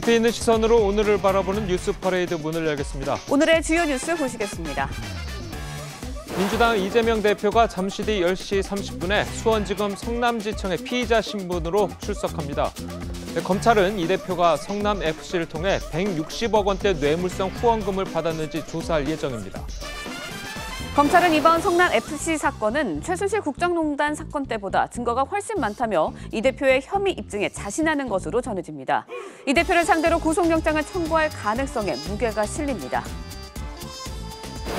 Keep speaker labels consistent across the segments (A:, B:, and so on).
A: 깊이 있는 시선으로 오늘을 바라보는 뉴스 퍼레이드 문을 열겠습니다.
B: 오늘의 주요 뉴스 보시겠습니다.
A: 민주당 이재명 대표가 잠시 뒤 10시 30분에 수원지검 성남지청의 피의자 신분으로 출석합니다. 검찰은 이 대표가 성남FC를 통해 160억 원대 뇌물성 후원금을 받았는지 조사할 예정입니다.
B: 검찰은 이번 성남FC 사건은 최순실 국정농단 사건 때보다 증거가 훨씬 많다며 이 대표의 혐의 입증에 자신하는 것으로 전해집니다. 이 대표를 상대로 구속영장을 청구할 가능성에 무게가 실립니다.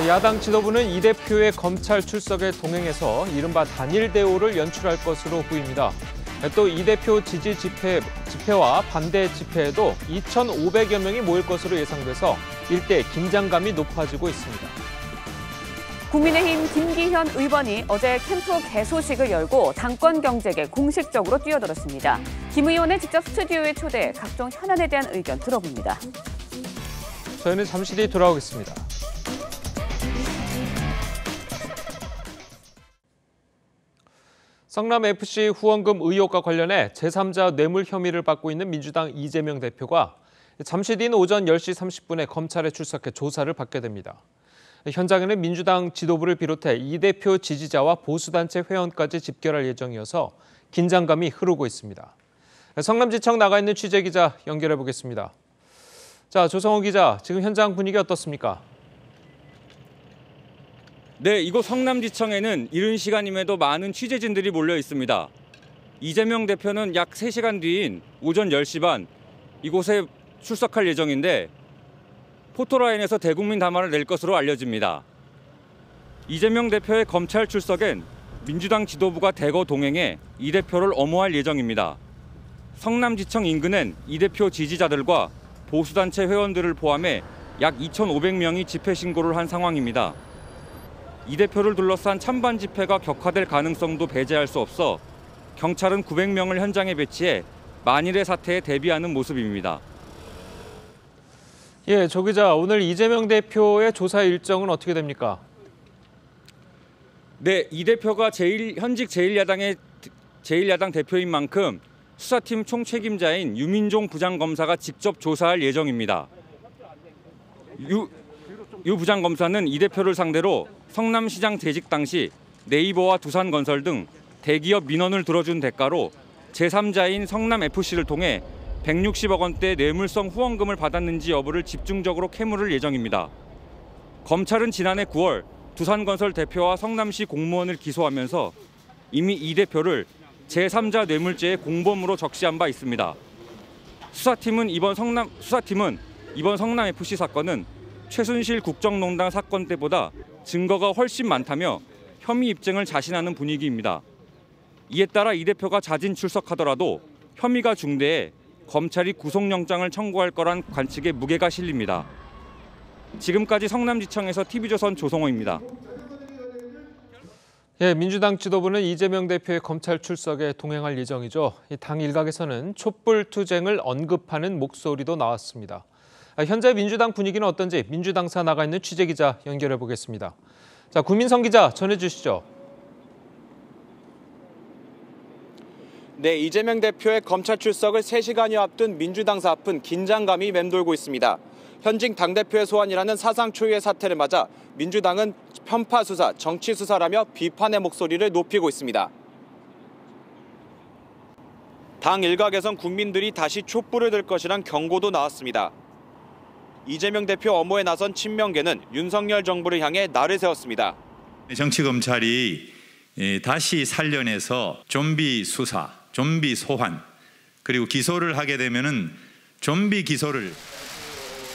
A: 야당 지도부는 이 대표의 검찰 출석에 동행해서 이른바 단일 대오를 연출할 것으로 보입니다. 또 이 대표 지지 집회와 반대 집회에도 2,500여 명이 모일 것으로 예상돼서 일대 긴장감이 높아지고 있습니다.
B: 국민의힘 김기현 의원이 어제 캠프 개소식을 열고 당권 경쟁에 공식적으로 뛰어들었습니다. 김 의원을 직접 스튜디오에 초대해 각종 현안에 대한 의견 들어봅니다.
A: 저희는 잠시 뒤 돌아오겠습니다. 성남FC 후원금 의혹과 관련해 제3자 뇌물 혐의를 받고 있는 민주당 이재명 대표가 잠시 뒤인 오전 10시 30분에 검찰에 출석해 조사를 받게 됩니다. 현장에는 민주당 지도부를 비롯해 이 대표 지지자와 보수단체 회원까지 집결할 예정이어서 긴장감이 흐르고 있습니다. 성남지청 나가 있는 취재기자 연결해 보겠습니다. 자, 조성호 기자, 지금 현장 분위기 어떻습니까?
C: 네, 이곳 성남지청에는 이른 시간임에도 많은 취재진들이 몰려 있습니다. 이재명 대표는 약 3시간 뒤인 오전 10시 반 이곳에 출석할 예정인데 포토라인에서 대국민 담화를 낼 것으로 알려집니다. 이재명 대표의 검찰 출석엔 민주당 지도부가 대거 동행해 이 대표를 엄호할 예정입니다. 성남지청 인근엔 이 대표 지지자들과 보수단체 회원들을 포함해 약 2,500명이 집회 신고를 한 상황입니다. 이 대표를 둘러싼 찬반 집회가 격화될 가능성도 배제할 수 없어 경찰은 900명을 현장에 배치해 만일의 사태에 대비하는 모습입니다.
A: 예, 조 기자, 오늘 이재명 대표의 조사 일정은 어떻게 됩니까?
C: 네, 이 대표가 현직 제1야당 대표인 만큼 수사팀 총책임자인 유민종 부장검사가 직접 조사할 예정입니다. 유 부장검사는 이 대표를 상대로 성남시장 재직 당시 네이버와 두산건설 등 대기업 민원을 들어준 대가로 제3자인 성남FC를 통해 160억 원대 뇌물성 후원금을 받았는지 여부를 집중적으로 캐물을 예정입니다. 검찰은 지난해 9월 두산건설 대표와 성남시 공무원을 기소하면서 이미 이 대표를 제3자 뇌물죄의 공범으로 적시한 바 있습니다. 수사팀은 이번 성남FC 사건은 최순실 국정농단 사건 때보다 증거가 훨씬 많다며 혐의 입증을 자신하는 분위기입니다. 이에 따라 이 대표가 자진 출석하더라도 혐의가 중대해 검찰이 구속영장을 청구할 거란 관측에 무게가 실립니다. 지금까지 성남지청에서 TV조선 조성호입니다.
A: 예, 민주당 지도부는 이재명 대표의 검찰 출석에 동행할 예정이죠. 당 일각에서는 촛불투쟁을 언급하는 목소리도 나왔습니다. 현재 민주당 분위기는 어떤지 민주당사 나가 있는 취재기자 연결해 보겠습니다. 자, 구민성 기자 전해주시죠.
D: 네, 이재명 대표의 검찰 출석을 3시간여 앞둔 민주당사 앞은 긴장감이 맴돌고 있습니다. 현직 당대표의 소환이라는 사상 초유의 사태를 맞아 민주당은 편파 수사, 정치 수사라며 비판의 목소리를 높이고 있습니다. 당 일각에선 국민들이 다시 촛불을 들 것이란 경고도 나왔습니다. 이재명 대표 엄호에 나선 친명계는 윤석열 정부를 향해 날을 세웠습니다.
E: 정치검찰이 다시 살려내서 좀비 수사, 좀비 소환, 그리고 기소를 하게 되면은 좀비 기소를.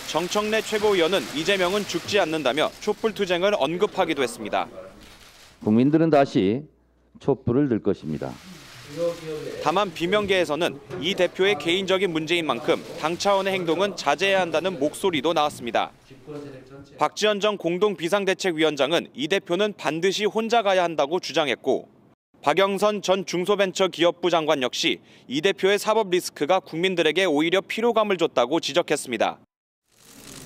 D: 정청래 최고위원은 이재명은 죽지 않는다며 촛불투쟁을 언급하기도 했습니다.
F: 국민들은 다시 촛불을 들 것입니다.
D: 다만 비명계에서는 이 대표의 개인적인 문제인 만큼 당 차원의 행동은 자제해야 한다는 목소리도 나왔습니다. 박지원 전 공동비상대책위원장은 이 대표는 반드시 혼자 가야 한다고 주장했고, 박영선 전 중소벤처기업부 장관 역시 이 대표의 사법 리스크가 국민들에게 오히려 피로감을 줬다고 지적했습니다.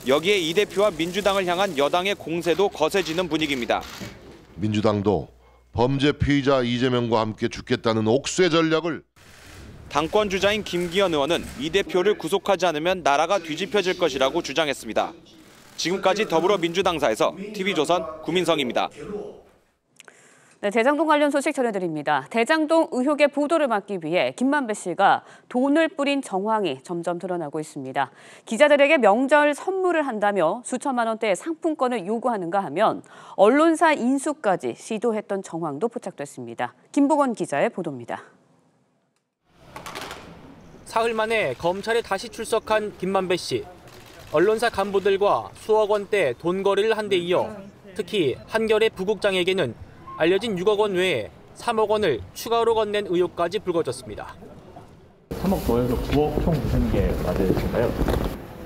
D: 여기에 이 대표와 민주당을 향한 여당의 공세도 거세지는 분위기입니다.
G: 민주당도 범죄 피의자 이재명과 함께 죽겠다는 옥쇄 전략을.
D: 당권 주자인 김기현 의원은 이 대표를 구속하지 않으면 나라가 뒤집혀질 것이라고 주장했습니다. 지금까지 더불어민주당사에서 TV조선 구민성입니다.
B: 네, 대장동 관련 소식 전해드립니다. 대장동 의혹의 보도를 막기 위해 김만배 씨가 돈을 뿌린 정황이 점점 드러나고 있습니다. 기자들에게 명절 선물을 한다며 수천만 원대의 상품권을 요구하는가 하면 언론사 인수까지 시도했던 정황도 포착됐습니다. 김보건 기자의 보도입니다.
G: 사흘 만에 검찰에 다시 출석한 김만배 씨. 언론사 간부들과 수억 원대 돈거래를 한 데 이어 특히 한겨레 부국장에게는 알려진 6억 원 외에 3억 원을 추가로 건넨 의혹까지 불거졌습니다.
H: 3억 더해서 9억 총 무슨 게 맞으신가요?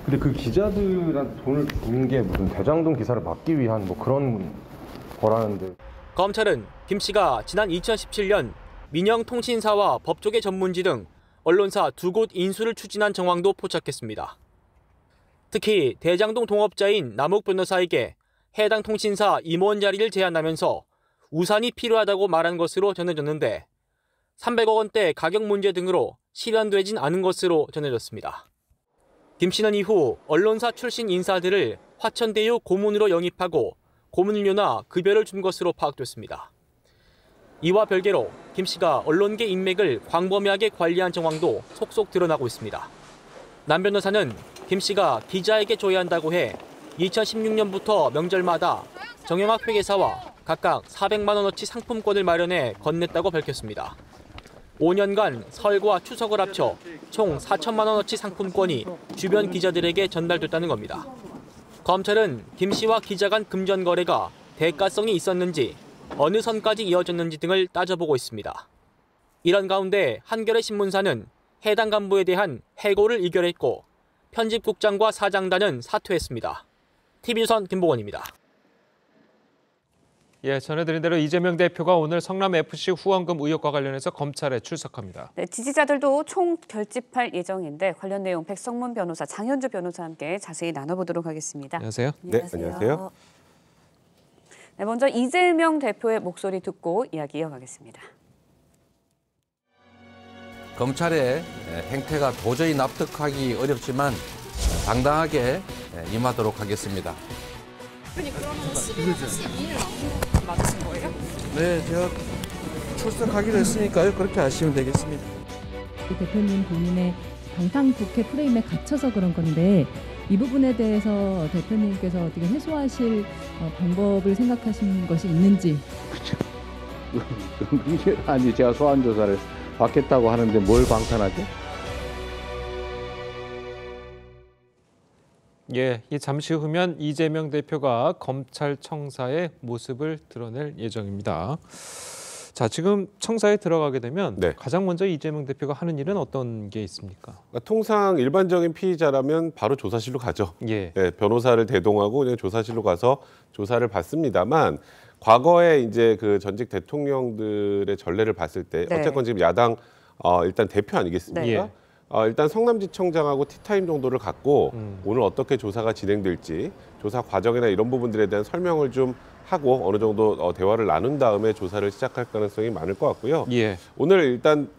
I: 근데 그 기자들한테 돈을 준 게 무슨 대장동 기사를 막기 위한 뭐 그런 거라는데.
G: 검찰은 김 씨가 지난 2017년 민영통신사와 법조계 전문지 등 언론사 2곳 인수를 추진한 정황도 포착했습니다. 특히 대장동 동업자인 남욱 변호사에게 해당 통신사 임원 자리를 제안하면서 우산이 필요하다고 말한 것으로 전해졌는데 300억 원대 가격 문제 등으로 실현되진 않은 것으로 전해졌습니다. 김 씨는 이후 언론사 출신 인사들을 화천대유 고문으로 영입하고 고문료나 급여를 준 것으로 파악됐습니다. 이와 별개로 김 씨가 언론계 인맥을 광범위하게 관리한 정황도 속속 드러나고 있습니다. 남 변호사는 김 씨가 기자에게 줘야 한다고 해 2016년부터 명절마다 정영학 회계사와 각각 400만 원어치 상품권을 마련해 건넸다고 밝혔습니다. 5년간 설과 추석을 합쳐 총 4천만 원어치 상품권이 주변 기자들에게 전달됐다는 겁니다. 검찰은 김 씨와 기자 간 금전 거래가 대가성이 있었는지 어느 선까지 이어졌는지 등을 따져보고 있습니다. 이런 가운데 한겨레 신문사는 해당 간부에 대한 해고를 의결했고 편집국장과 사장단은 사퇴했습니다. TV조선 김보건입니다.
A: 예, 전해드린 대로 이재명 대표가 오늘 성남FC 후원금 의혹과 관련해서 검찰에 출석합니다.
B: 네, 지지자들도 총 결집할 예정인데 관련 내용 백성문 변호사, 장현주 변호사와 함께 자세히 나눠보도록 하겠습니다.
A: 안녕하세요.
J: 네, 안녕하세요.
B: 네, 먼저 이재명 대표의 목소리 듣고 이야기 이어가겠습니다.
K: 검찰의 행태가 도저히 납득하기 어렵지만 당당하게 임하도록 하겠습니다.
L: 그러면 11월 12일 맞으신 거예요?
M: 네, 제가 출석하기로 했으니까요. 그렇게 하시면 되겠습니다.
N: 대표님 본인의 방탄국회 프레임에 갇혀서 그런 건데 이 부분에 대해서 대표님께서 어떻게 해소하실 방법을 생각하신 것이 있는지.
F: 그렇죠. 아니 제가 소환 조사를 받겠다고 하는데 뭘 방탄하죠?
A: 예, 잠시 후면 이재명 대표가 검찰청사의 모습을 드러낼 예정입니다. 자, 지금 청사에 들어가게 되면 가장 먼저 이재명 대표가 하는 일은 어떤 게 있습니까?
J: 통상 일반적인 피의자라면 바로 조사실로 가죠. 예, 변호사를 대동하고 그냥 조사실로 가서 조사를 받습니다만 과거에 이제 그 전직 대통령들의 전례를 봤을 때 어쨌건 지금 야당 일단 대표 아니겠습니까? 일단 성남지청장하고 티타임 정도를 갖고 오늘 어떻게 조사가 진행될지 조사 과정이나 이런 부분들에 대한 설명을 좀 하고 어느 정도 대화를 나눈 다음에 조사를 시작할 가능성이 많을 것 같고요. 오늘 일단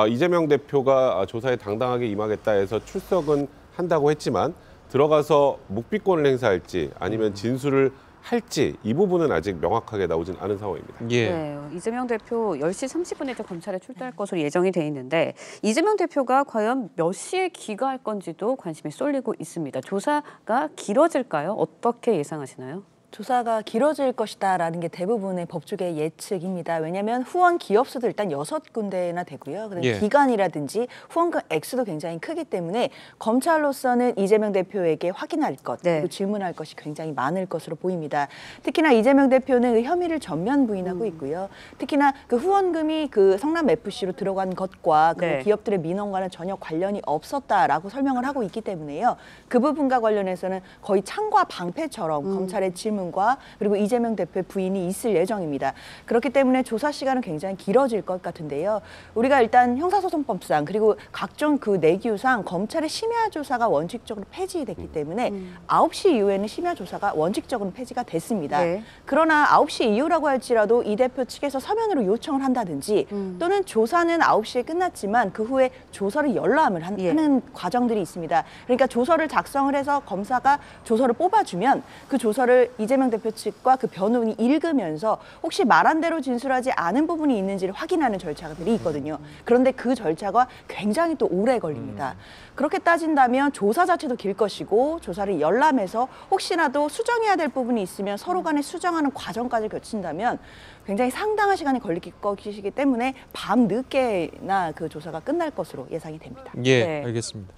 J: 이재명 대표가 조사에 당당하게 임하겠다 해서 출석은 한다고 했지만 들어가서 묵비권을 행사할지 아니면 진술을 할지 이 부분은 아직 명확하게 나오진 않은 상황입니다.
B: 네, 이재명 대표 10시 30분에 이제 검찰에 출두할 것으로 예정이 돼 있는데 이재명 대표가 과연 몇 시에 귀가할 건지도 관심이 쏠리고 있습니다. 조사가 길어질까요? 어떻게 예상하시나요?
O: 조사가 길어질 것이다라는 게 대부분의 법조계의 예측입니다. 왜냐하면 후원 기업수도 일단 6군데나 되고요. 그다음에 기간이라든지 후원금 액수도 굉장히 크기 때문에 검찰로서는 이재명 대표에게 확인할 것, 그리고 질문할 것이 굉장히 많을 것으로 보입니다. 특히나 이재명 대표는 그 혐의를 전면 부인하고 있고요. 특히나 그 후원금이 그 성남FC로 들어간 것과 그 기업들의 민원과는 전혀 관련이 없었다라고 설명을 하고 있기 때문에요. 그 부분과 관련해서는 거의 창과 방패처럼 검찰의 질문 신문과 그리고 이재명 대표의 부인이 있을 예정입니다. 그렇기 때문에 조사 시간은 굉장히 길어질 것 같은데요. 우리가 일단 형사소송법상 그리고 각종 그 내규상 검찰의 심야 조사가 원칙적으로 폐지됐기 때문에 9시 이후에는 심야 조사가 원칙적으로 폐지가 됐습니다.
B: 네.
O: 그러나 9시 이후라고 할지라도 이 대표 측에서 서면으로 요청을 한다든지 또는 조사는 9시에 끝났지만 그 후에 조서를 열람을 하는 과정들이 있습니다. 그러니까 조서를 작성을 해서 검사가 조서를 뽑아주면 그 조서를 이재명 대표 측과 그 변호인이 읽으면서 혹시 말한 대로 진술하지 않은 부분이 있는지를 확인하는 절차들이 있거든요. 그런데 그 절차가 굉장히 또 오래 걸립니다. 그렇게 따진다면 조사 자체도 길 것이고 조사를 열람해서 혹시라도 수정해야 될 부분이 있으면 서로 간에 수정하는 과정까지 거친다면 굉장히 상당한 시간이 걸릴 것이기 때문에 밤 늦게나 그 조사가 끝날 것으로 예상이 됩니다.
A: 예,
B: 네.
A: 알겠습니다.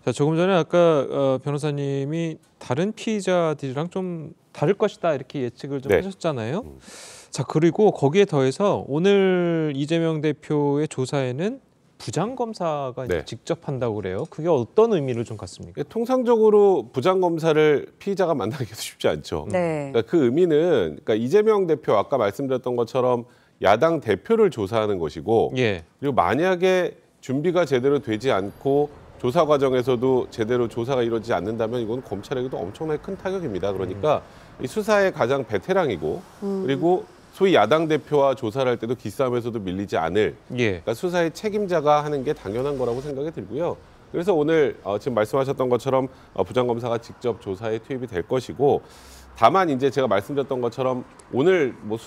A: 자, 조금 전에 아까 변호사님이 다른 피의자들이랑 좀 다를 것이다 이렇게 예측을 좀 하셨잖아요. 자, 그리고 거기에 더해서 오늘 이재명 대표의 조사에는 부장검사가 이제 직접 한다고 그래요. 그게 어떤 의미를 좀 갖습니까?
J: 통상적으로 부장검사를 피의자가 만나기도 쉽지 않죠.
B: 네.
J: 그러니까 그 의미는 그러니까 이재명 대표 아까 말씀드렸던 것처럼 야당 대표를 조사하는 것이고 그리고 만약에 준비가 제대로 되지 않고 조사 과정에서도 제대로 조사가 이루어지지 않는다면 이건 검찰에게도 엄청나게 큰 타격입니다. 그러니까 이 수사의 가장 베테랑이고 그리고 소위 야당 대표와 조사를 할 때도 기싸움에서도 밀리지 않을 그러니까 수사의 책임자가 하는 게 당연한 거라고 생각이 들고요. 그래서 오늘 지금 말씀하셨던 것처럼 부장검사가 직접 조사에 투입이 될 것이고 다만 이제 제가 말씀드렸던 것처럼 오늘 뭐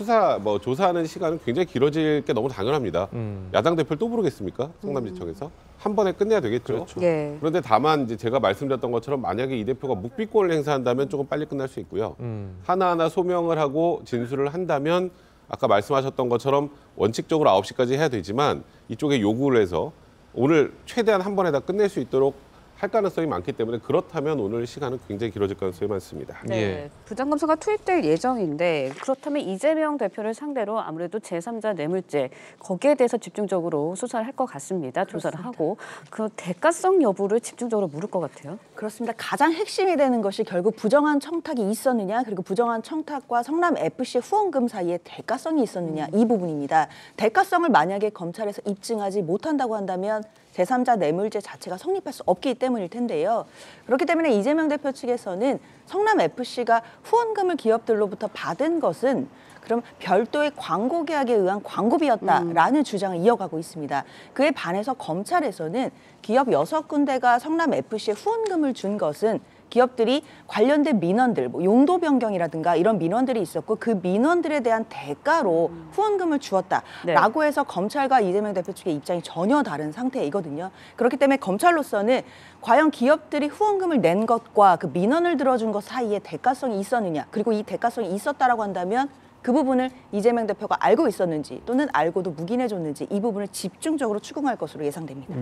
J: 조사하는 시간은 굉장히 길어질 게 너무 당연합니다. 야당 대표를 또 부르겠습니까? 성남지청에서 한 번에 끝내야 되겠죠. 그런데 다만 이제 제가 말씀드렸던 것처럼 만약에 이 대표가 묵비권을 행사한다면 조금 빨리 끝날 수 있고요. 하나하나 소명을 하고 진술을 한다면 아까 말씀하셨던 것처럼 원칙적으로 9시까지 해야 되지만 이쪽에 요구를 해서 오늘 최대한 한 번에 다 끝낼 수 있도록 할 가능성이 많기 때문에 그렇다면 오늘 시간은 굉장히 길어질 가능성이 많습니다.
B: 네, 부장검사가 투입될 예정인데 그렇다면 이재명 대표를 상대로 아무래도 제3자 뇌물죄 거기에 대해서 집중적으로 수사를 할 것 같습니다. 조사를 하고 그 대가성 여부를 집중적으로 물을 것 같아요.
O: 그렇습니다. 가장 핵심이 되는 것이 결국 부정한 청탁이 있었느냐 그리고 부정한 청탁과 성남FC 후원금 사이에 대가성이 있었느냐 이 부분입니다. 대가성을 만약에 검찰에서 입증하지 못한다고 한다면 제3자 뇌물죄 자체가 성립할 수 없기 때문일 텐데요. 그렇기 때문에 이재명 대표 측에서는 성남FC가 후원금을 기업들로부터 받은 것은 그럼 별도의 광고 계약에 의한 광고비였다라는 주장을 이어가고 있습니다. 그에 반해서 검찰에서는 기업 6군데가 성남FC에 후원금을 준 것은 기업들이 관련된 민원들, 뭐 용도 변경이라든가 이런 민원들이 있었고 그 민원들에 대한 대가로 후원금을 주었다라고 해서 검찰과 이재명 대표 측의 입장이 전혀 다른 상태이거든요. 그렇기 때문에 검찰로서는 과연 기업들이 후원금을 낸 것과 그 민원을 들어준 것 사이에 대가성이 있었느냐 그리고 이 대가성이 있었다라고 한다면 그 부분을 이재명 대표가 알고 있었는지 또는 알고도 묵인해줬는지 이 부분을 집중적으로 추궁할 것으로 예상됩니다.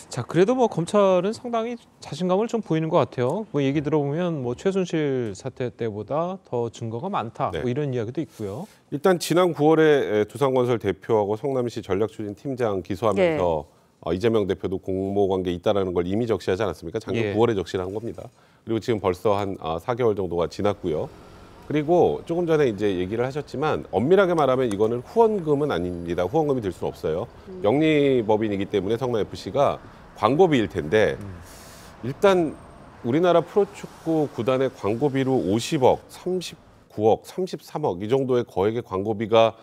A: 자, 그래도 뭐 검찰은 상당히 자신감을 좀 보이는 것 같아요. 뭐 얘기 들어보면 뭐 최순실 사태 때보다 더 증거가 많다. 뭐 이런 이야기도 있고요.
J: 일단 지난 9월에 두산건설 대표하고 성남시 전략추진팀장 기소하면서 이재명 대표도 공모관계 있다라는 걸 이미 적시하지 않았습니까? 작년 9월에 적시를 한 겁니다. 그리고 지금 벌써 한 4개월 정도가 지났고요. 그리고 조금 전에 이제 얘기를 하셨지만 엄밀하게 말하면 이거는 후원금은 아닙니다. 후원금이 될 수는 없어요. 영리법인이기 때문에 성남FC가 광고비일 텐데 일단 우리나라 프로축구 구단의 광고비로 50억, 39억, 33억 이 정도의 거액의 광고비가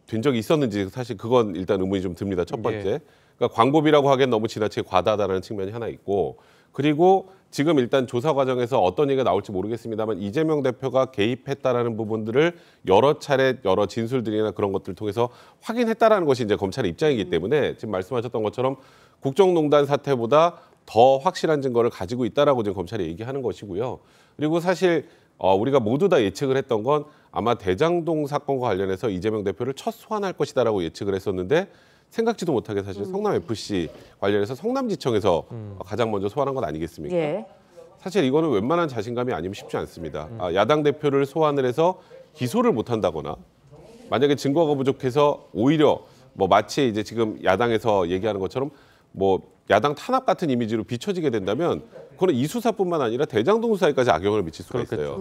J: 된 적이 있었는지 사실 그건 일단 의문이 좀 듭니다. 첫 번째. 그러니까 광고비라고 하기엔 너무 지나치게 과다하다는 측면이 하나 있고 그리고 지금 일단 조사 과정에서 어떤 얘기가 나올지 모르겠습니다만 이재명 대표가 개입했다라는 부분들을 여러 차례 여러 진술들이나 그런 것들을 통해서 확인했다라는 것이 이제 검찰의 입장이기 때문에 지금 말씀하셨던 것처럼 국정농단 사태보다 더 확실한 증거를 가지고 있다라고 지금 검찰이 얘기하는 것이고요. 그리고 사실 우리가 모두 다 예측을 했던 건 아마 대장동 사건과 관련해서 이재명 대표를 첫 소환할 것이다라고 예측을 했었는데 생각지도 못하게 사실 성남FC 관련해서 성남지청에서 가장 먼저 소환한 건 아니겠습니까? 사실 이거는 웬만한 자신감이 아니면 쉽지 않습니다. 야당 대표를 소환을 해서 기소를 못한다거나 만약에 증거가 부족해서 오히려 뭐 마치 이제 지금 야당에서 얘기하는 것처럼 뭐 야당 탄압 같은 이미지로 비춰지게 된다면 그거는 이 수사뿐만 아니라 대장동 수사에까지 악영향을 미칠 수가 있어요.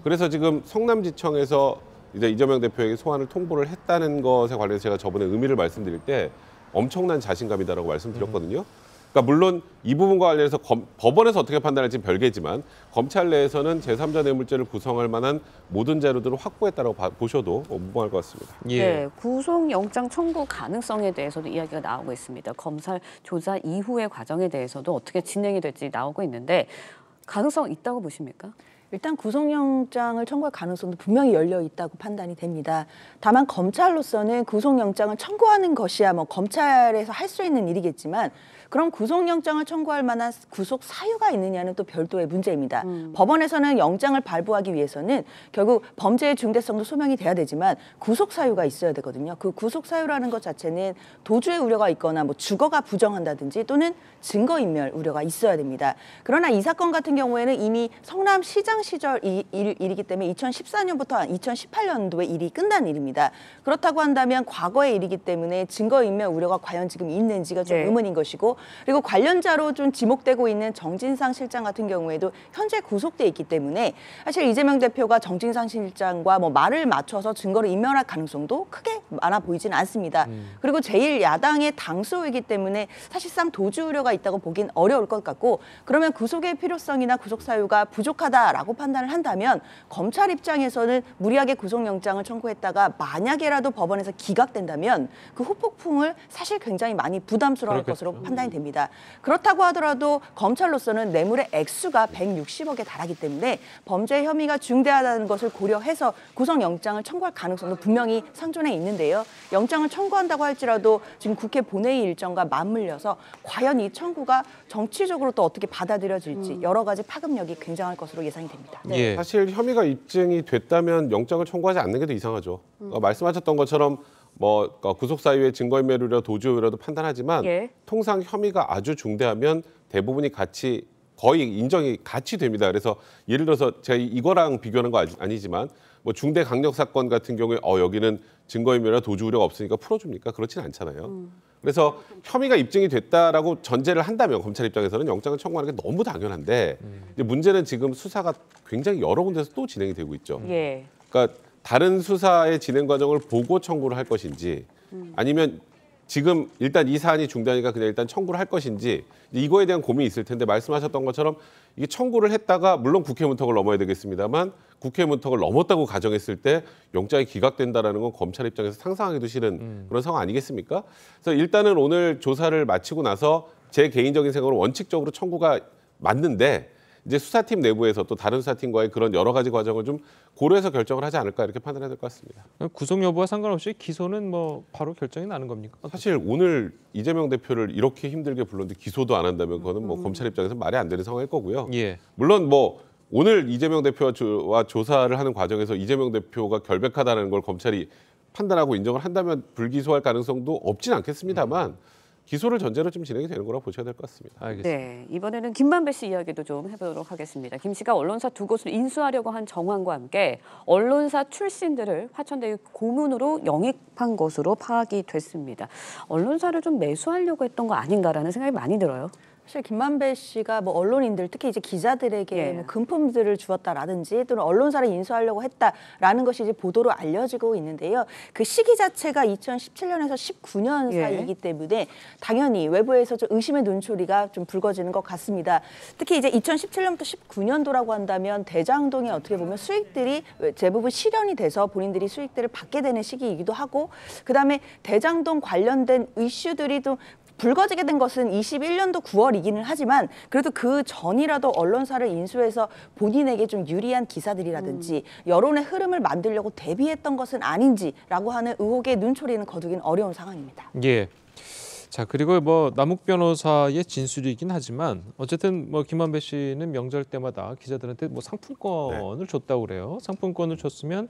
J: 그래서 지금 성남지청에서 이제 이재명 대표에게 소환을 통보를 했다는 것에 관해서 제가 저번에 의미를 말씀드릴 때 엄청난 자신감이다라고 말씀드렸거든요. 그러니까 물론 이 부분과 관련해서 법원에서 어떻게 판단할지는 별개지만 검찰 내에서는 제3자 뇌물죄를 구성할 만한 모든 자료들을 확보했다고 보셔도 무방할 것 같습니다.
B: 네, 구속영장 청구 가능성에 대해서도 이야기가 나오고 있습니다. 검찰 조사 이후의 과정에 대해서도 어떻게 진행이 될지 나오고 있는데 가능성 있다고 보십니까?
O: 일단 구속영장을 청구할 가능성도 분명히 열려 있다고 판단이 됩니다. 다만 검찰로서는 구속영장을 청구하는 것이야 뭐 검찰에서 할 수 있는 일이겠지만 그럼 구속영장을 청구할 만한 구속 사유가 있느냐는 또 별도의 문제입니다. 법원에서는 영장을 발부하기 위해서는 결국 범죄의 중대성도 소명이 돼야 되지만 구속 사유가 있어야 되거든요. 그 구속 사유라는 것 자체는 도주의 우려가 있거나 뭐 주거가 부정한다든지 또는 증거인멸 우려가 있어야 됩니다. 그러나 이 사건 같은 경우에는 이미 성남시장 시절 일이기 때문에 2014년부터 2018년도에 일이 끝난 일입니다. 그렇다고 한다면 과거의 일이기 때문에 증거인멸 우려가 과연 지금 있는지가 좀 의문인 것이고 그리고 관련자로 좀 지목되고 있는 정진상 실장 같은 경우에도 현재 구속돼 있기 때문에 사실 이재명 대표가 정진상 실장과 뭐 말을 맞춰서 증거를 인멸할 가능성도 크게 많아 보이지는 않습니다. 그리고 제1야당의 당수이기 때문에 사실상 도주 우려가 있다고 보긴 어려울 것 같고 그러면 구속의 필요성이나 구속 사유가 부족하다라고 판단을 한다면 검찰 입장에서는 무리하게 구속영장을 청구했다가 만약에라도 법원에서 기각된다면 그 후폭풍을 사실 굉장히 많이 부담스러워할 것으로 판단이 됩니다. 그렇다고 하더라도 검찰로서는 뇌물의 액수가 160억에 달하기 때문에 범죄 혐의가 중대하다는 것을 고려해서 구속영장을 청구할 가능성도 분명히 상존해 있는데요. 영장을 청구한다고 할지라도 지금 국회 본회의 일정과 맞물려서 과연 이 청구가 정치적으로 또 어떻게 받아들여질지 여러 가지 파급력이 굉장할 것으로 예상이 됩니다.
J: 네. 사실 혐의가 입증이 됐다면 영장을 청구하지 않는 게 더 이상하죠. 말씀하셨던 것처럼 뭐 구속 사유의 증거인멸 우려, 도주 우려도 판단하지만 통상 혐의가 아주 중대하면 대부분이 같이 거의 인정이 같이 됩니다. 그래서 예를 들어서 제가 이거랑 비교하는 거 아니지만 뭐 중대 강력 사건 같은 경우에 여기는 증거인멸이나 도주 우려가 없으니까 풀어줍니까? 그렇지는 않잖아요. 그래서 혐의가 입증이 됐다라고 전제를 한다면 검찰 입장에서는 영장을 청구하는 게 너무 당연한데 이제 문제는 지금 수사가 굉장히 여러 군데서 또 진행이 되고 있죠. 그러니까 다른 수사의 진행 과정을 보고 청구를 할 것인지 아니면 지금 일단 이 사안이 중대하니까 그냥 일단 청구를 할 것인지 이거에 대한 고민이 있을 텐데 말씀하셨던 것처럼 이게 청구를 했다가 물론 국회 문턱을 넘어야 되겠습니다만 국회 문턱을 넘었다고 가정했을 때 영장이 기각된다라는 건 검찰 입장에서 상상하기도 싫은 그런 상황 아니겠습니까? 그래서 일단은 오늘 조사를 마치고 나서 제 개인적인 생각으로 원칙적으로 청구가 맞는데 이제 수사팀 내부에서 또 다른 수사팀과의 그런 여러 가지 과정을 좀 고려해서 결정을 하지 않을까 이렇게 판단해야 될 것 같습니다.
A: 구속 여부와 상관없이 기소는 뭐 바로 결정이 나는 겁니까?
J: 사실 오늘 이재명 대표를 이렇게 힘들게 불렀는데 기소도 안 한다면 그거는 뭐 검찰 입장에서 말이 안 되는 상황일 거고요. 물론 뭐 오늘 이재명 대표와 조사를 하는 과정에서 이재명 대표가 결백하다는 걸 검찰이 판단하고 인정을 한다면 불기소할 가능성도 없진 않겠습니다만 기소를 전제로 좀 진행이 되는 거라고 보셔야 될 것 같습니다.
A: 알겠습니다.
B: 네, 이번에는 김만배 씨 이야기도 좀 해보도록 하겠습니다. 김 씨가 언론사 두 곳을 인수하려고 한 정황과 함께 언론사 출신들을 화천대유 고문으로 영입한 것으로 파악이 됐습니다. 언론사를 좀 매수하려고 했던 거 아닌가라는 생각이 많이 들어요.
O: 사실 김만배 씨가 뭐 언론인들 특히 이제 기자들에게 뭐 금품들을 주었다라든지 또는 언론사를 인수하려고 했다라는 것이 이제 보도로 알려지고 있는데요. 그 시기 자체가 2017년에서 19년 사이이기 때문에 당연히 외부에서 좀 의심의 눈초리가 좀 붉어지는 것 같습니다. 특히 이제 2017년부터 19년도라고 한다면 대장동에 어떻게 보면 수익들이 대부분 실현이 돼서 본인들이 수익들을 받게 되는 시기이기도 하고 그다음에 대장동 관련된 이슈들이 또 불거지게 된 것은 21년도 9월이기는 하지만 그래도 그 전이라도 언론사를 인수해서 본인에게 좀 유리한 기사들이라든지 여론의 흐름을 만들려고 대비했던 것은 아닌지라고 하는 의혹의 눈초리는 거두기는 어려운 상황입니다.
A: 예. 자 그리고 뭐 남욱 변호사의 진술이긴 하지만 어쨌든 뭐 김만배 씨는 명절 때마다 기자들한테 뭐 상품권을 줬다고 그래요. 상품권을 줬으면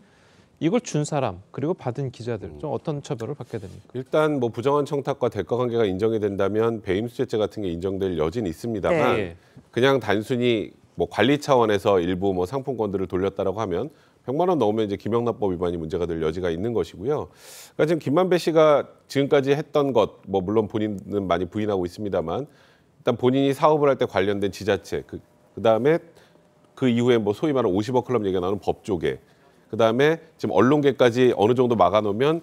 A: 이걸 준 사람 그리고 받은 기자들 좀 어떤 처벌을 받게 됩니까?
J: 일단 뭐 부정한 청탁과 대가 관계가 인정이 된다면 배임수재죄 같은 게 인정될 여지는 있습니다만 그냥 단순히 뭐 관리 차원에서 일부 뭐 상품권들을 돌렸다라고 하면 100만 원 넘으면 이제 김영란법 위반이 문제가 될 여지가 있는 것이고요. 그러니까 지금 김만배 씨가 지금까지 했던 것, 뭐 물론 본인은 많이 부인하고 있습니다만 일단 본인이 사업을 할 때 관련된 지자체, 그다음에 그 이후에 뭐 소위 말하는 50억 클럽 얘기가 나오는 법조계, 그다음에 지금 언론계까지 어느 정도 막아놓으면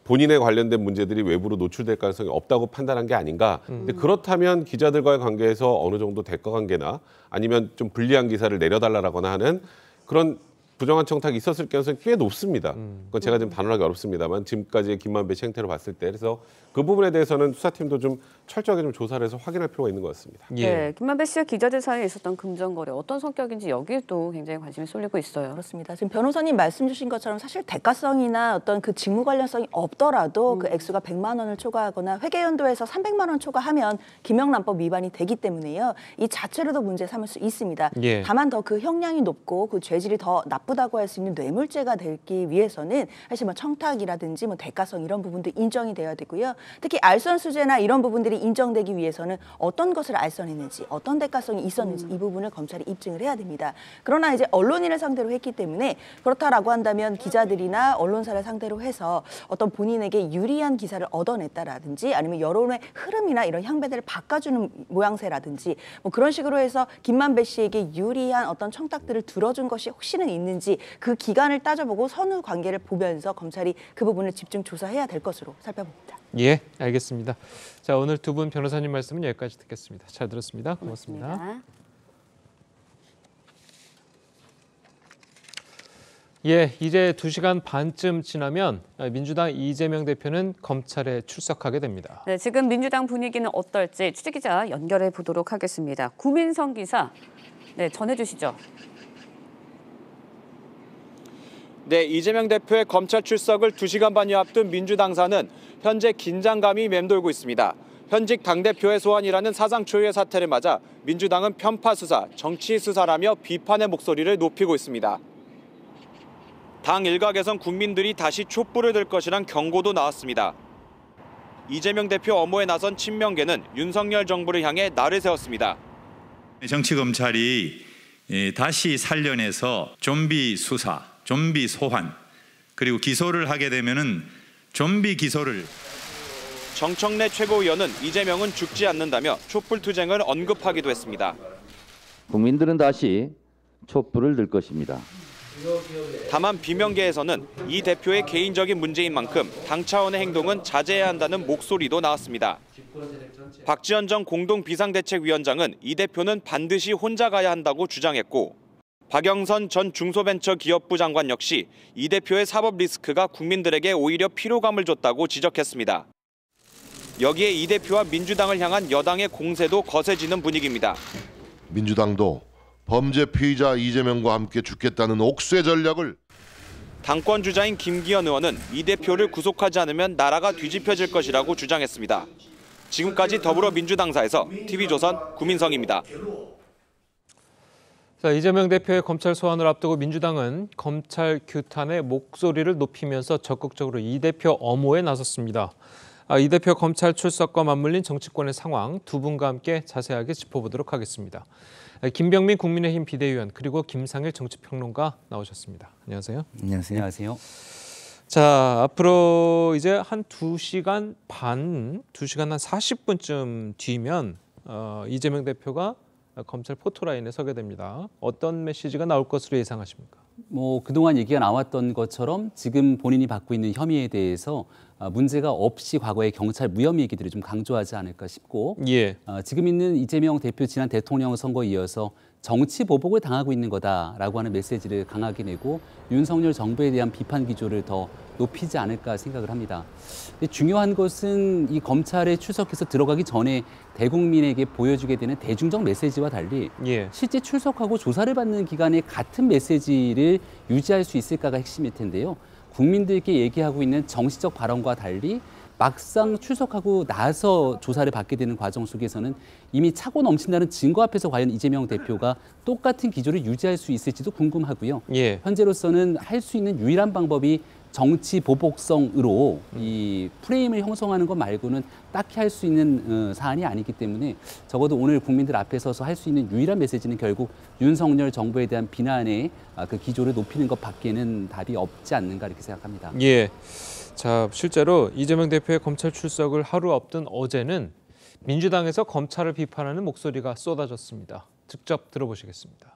J: 본인에 관련된 문제들이 외부로 노출될 가능성이 없다고 판단한 게 아닌가. 근데 그렇다면 기자들과의 관계에서 어느 정도 대가 관계나 아니면 좀 불리한 기사를 내려달라거나 하는 그런 부정한 청탁이 있었을 가능성이 꽤 높습니다. 그건 제가 좀 단언하기 어렵습니다만 지금까지의 김만배 씨 행태를 봤을 때 그래서 그 부분에 대해서는 수사팀도 좀 철저하게 좀 조사를 해서 확인할 필요가 있는 것 같습니다.
B: 네, 김만배 씨와 기자들 사이에 있었던 금전거래 어떤 성격인지 여기에도 굉장히 관심이 쏠리고 있어요.
O: 그렇습니다. 지금 변호사님 말씀 주신 것처럼 사실 대가성이나 어떤 그 직무 관련성이 없더라도 그 액수가 100만 원을 초과하거나 회계연도에서 300만 원 초과하면 김영란법 위반이 되기 때문에요. 이 자체로도 문제 삼을 수 있습니다.
B: 예.
O: 다만 더 그 형량이 높고 그 죄질이 더 나쁘다고 할 수 있는 뇌물죄가 되기 위해서는 사실 뭐 청탁이라든지 뭐 대가성 이런 부분도 인정이 돼야 되고요. 특히 알선수재나 이런 부분들이 인정되기 위해서는 어떤 것을 알선했는지 어떤 대가성이 있었는지 이 부분을 검찰이 입증을 해야 됩니다. 그러나 이제 언론인을 상대로 했기 때문에 그렇다라고 한다면 기자들이나 언론사를 상대로 해서 어떤 본인에게 유리한 기사를 얻어냈다라든지 아니면 여론의 흐름이나 이런 향배들을 바꿔주는 모양새라든지 뭐 그런 식으로 해서 김만배 씨에게 유리한 어떤 청탁들을 들어준 것이 혹시는 있는지 그 기간을 따져보고 선후 관계를 보면서 검찰이 그 부분을 집중 조사해야 될 것으로 살펴봅니다.
A: 예, 알겠습니다. 자, 오늘 두 분 변호사님 말씀은 여기까지 듣겠습니다. 잘 들었습니다. 고맙습니다. 예, 이제 2시간 반쯤 지나면 민주당 이재명 대표는 검찰에 출석하게 됩니다.
B: 네, 지금 민주당 분위기는 어떨지 취재기자 연결해 보도록 하겠습니다. 구민성 기사, 네, 전해주시죠.
D: 네, 이재명 대표의 검찰 출석을 2시간 반여 앞둔 민주당사는 현재 긴장감이 맴돌고 있습니다. 현직 당대표의 소환이라는 사상 초유의 사태를 맞아 민주당은 편파 수사, 정치 수사라며 비판의 목소리를 높이고 있습니다. 당 일각에선 국민들이 다시 촛불을 들 것이란 경고도 나왔습니다. 이재명 대표 엄호에 나선 친명계는 윤석열 정부를 향해 날을 세웠습니다.
E: 정치검찰이 다시 살려내서 좀비 수사, 좀비 소환, 그리고 기소를 하게 되면은 좀비 기소를.
D: 정청래 최고위원은 이재명은 죽지 않는다며 촛불투쟁을 언급하기도 했습니다.
P: 국민들은 다시 촛불을 들 것입니다.
D: 다만 비명계에서는 이 대표의 개인적인 문제인 만큼 당 차원의 행동은 자제해야 한다는 목소리도 나왔습니다. 박지원 전 공동비상대책위원장은 이 대표는 반드시 혼자 가야 한다고 주장했고 박영선 전 중소벤처기업부 장관 역시 이 대표의 사법 리스크가 국민들에게 오히려 피로감을 줬다고 지적했습니다. 여기에 이 대표와 민주당을 향한 여당의 공세도 거세지는 분위기입니다.
Q: 민주당도 범죄 피의자 이재명과 함께 죽겠다는 옥쇄 전략을.
D: 당권 주자인 김기현 의원은 이 대표를 구속하지 않으면 나라가 뒤집혀질 것이라고 주장했습니다. 지금까지 더불어민주당사에서 TV조선 구민성입니다.
A: 자, 이재명 대표의 검찰 소환을 앞두고 민주당은 검찰 규탄의 목소리를 높이면서 적극적으로 이 대표 엄호에 나섰습니다. 이 대표 검찰 출석과 맞물린 정치권의 상황 두 분과 함께 자세하게 짚어보도록 하겠습니다. 김병민 국민의힘 비대위원 그리고 김상일 정치평론가 나오셨습니다. 안녕하세요.
R: 안녕하세요.
A: 자, 앞으로 이제 한 2시간 반, 2시간 한 40분쯤 뒤면 이재명 대표가 검찰 포토라인에 서게 됩니다. 어떤 메시지가 나올 것으로 예상하십니까?
R: 그동안 얘기가 나왔던 것처럼 지금 본인이 받고 있는 혐의에 대해서 문제가 없이 과거의 경찰 무혐의 얘기들을 좀 강조하지 않을까 싶고
A: 예.
R: 지금 있는 이재명 대표 지난 대통령 선거에 이어서 정치 보복을 당하고 있는 거다라고 하는 메시지를 강하게 내고 윤석열 정부에 대한 비판 기조를 더 높이지 않을까 생각을 합니다. 중요한 것은 이 검찰에 출석해서 들어가기 전에 대국민에게 보여주게 되는 대중적 메시지와 달리 실제 출석하고 조사를 받는 기간에 같은 메시지를 유지할 수 있을까가 핵심일 텐데요. 국민들께 얘기하고 있는 정치적 발언과 달리 막상 출석하고 나서 조사를 받게 되는 과정 속에서는 이미 차고 넘친다는 증거 앞에서 과연 이재명 대표가 똑같은 기조를 유지할 수 있을지도 궁금하고요. 현재로서는 할 수 있는 유일한 방법이 정치 보복성으로 이 프레임을 형성하는 것 말고는 딱히 할 수 있는 사안이 아니기 때문에 적어도 오늘 국민들 앞에 서서 할 수 있는 유일한 메시지는 결국 윤석열 정부에 대한 비난의 그 기조를 높이는 것 밖에는 답이 없지 않는가 이렇게 생각합니다.
A: 예. 자, 실제로 이재명 대표의 검찰 출석을 하루 앞둔 어제는 민주당에서 검찰을 비판하는 목소리가 쏟아졌습니다. 직접 들어보시겠습니다.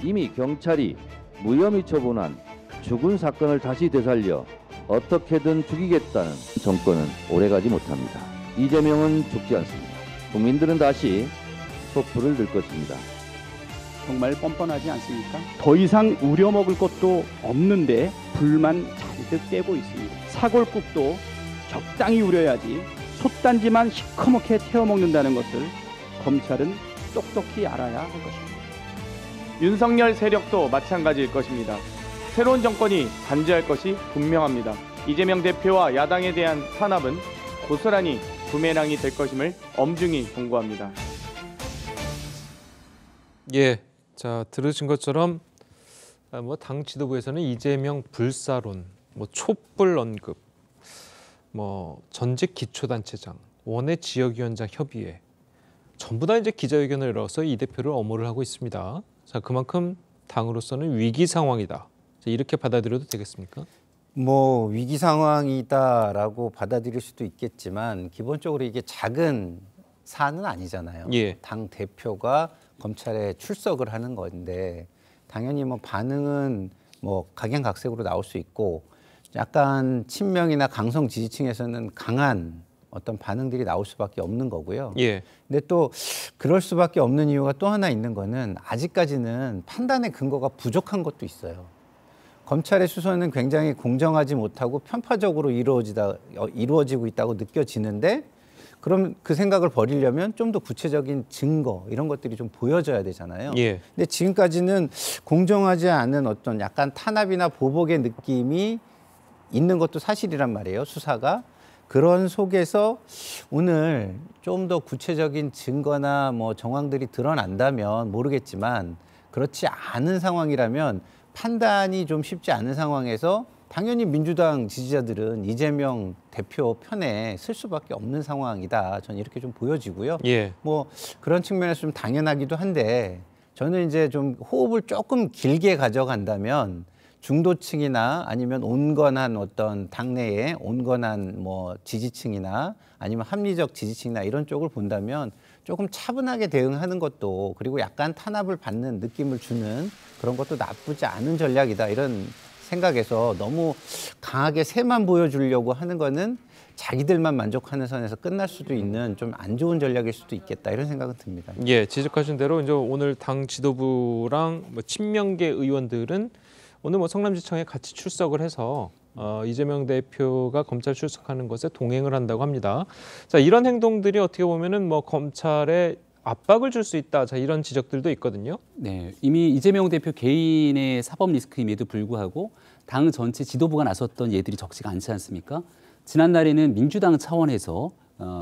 P: 이미 경찰이 무혐의 처분한 죽은 사건을 다시 되살려 어떻게든 죽이겠다는 정권은 오래가지 못합니다. 이재명은 죽지 않습니다. 국민들은 다시 촛불을 들 것입니다.
S: 정말 뻔뻔하지 않습니까? 더 이상 우려먹을 것도 없는데 불만 잔뜩 떼고 있습니다. 사골국도 적당히 우려야지 솥단지만 시커멓게 태워먹는다는 것을 검찰은 똑똑히 알아야 할 것입니다. 윤석열 세력도 마찬가지일 것입니다. 새로운 정권이 단죄할 것이 분명합니다. 이재명 대표와 야당에 대한 탄압은 고스란히 부메랑이 될 것임을 엄중히 경고합니다.
A: 예, 자 들으신 것처럼 뭐 당 지도부에서는 이재명 불사론, 뭐 촛불 언급, 뭐 전직 기초단체장, 원외 지역위원장 협의회 전부 다 이제 기자회견을 열어서 이 대표를 엄호를 하고 있습니다. 자 그만큼 당으로서는 위기 상황이다. 이렇게 받아들여도 되겠습니까?
T: 뭐 위기 상황이다라고 받아들일 수도 있겠지만 기본적으로 이게 작은 사안은 아니잖아요.
A: 예.
T: 당 대표가 검찰에 출석을 하는 건데 당연히 뭐 반응은 뭐 각양각색으로 나올 수 있고 약간 친명이나 강성 지지층에서는 강한 어떤 반응들이 나올 수밖에 없는 거고요.
A: 예.
T: 근데 또 그럴 수밖에 없는 이유가 또 하나 있는 거는 아직까지는 판단의 근거가 부족한 것도 있어요. 검찰의 수사는 굉장히 공정하지 못하고 편파적으로 이루어지고 있다고 느껴지는데 그럼 그 생각을 버리려면 좀 더 구체적인 증거 이런 것들이 좀 보여져야 되잖아요.
A: 예.
T: 근데 지금까지는 공정하지 않은 어떤 약간 탄압이나 보복의 느낌이 있는 것도 사실이란 말이에요. 수사가. 그런 속에서 오늘 좀 더 구체적인 증거나 뭐 정황들이 드러난다면 모르겠지만 그렇지 않은 상황이라면 판단이 좀 쉽지 않은 상황에서 당연히 민주당 지지자들은 이재명 대표 편에 쓸 수밖에 없는 상황이다. 저는 이렇게 좀 보여지고요.
A: 예.
T: 뭐 그런 측면에서 좀 당연하기도 한데 저는 이제 좀 호흡을 조금 길게 가져간다면 중도층이나 아니면 온건한 어떤 당내에 온건한 뭐 지지층이나 아니면 합리적 지지층이나 이런 쪽을 본다면 조금 차분하게 대응하는 것도 그리고 약간 탄압을 받는 느낌을 주는 그런 것도 나쁘지 않은 전략이다 이런 생각에서 너무 강하게 새만 보여주려고 하는 거는 자기들만 만족하는 선에서 끝날 수도 있는 좀 안 좋은 전략일 수도 있겠다 이런 생각은 듭니다.
A: 예, 지적하신 대로 이제 오늘 당 지도부랑 뭐 친명계 의원들은 오늘 뭐 성남지청에 같이 출석을 해서 이재명 대표가 검찰 출석하는 것에 동행을 한다고 합니다. 자, 이런 행동들이 어떻게 보면은 뭐 검찰에 압박을 줄 수 있다. 자, 이런 지적들도 있거든요.
R: 네, 이미 이재명 대표 개인의 사법 리스크임에도 불구하고 당 전체 지도부가 나섰던 예들이 적지가 않지 않습니까? 지난날에는 민주당 차원에서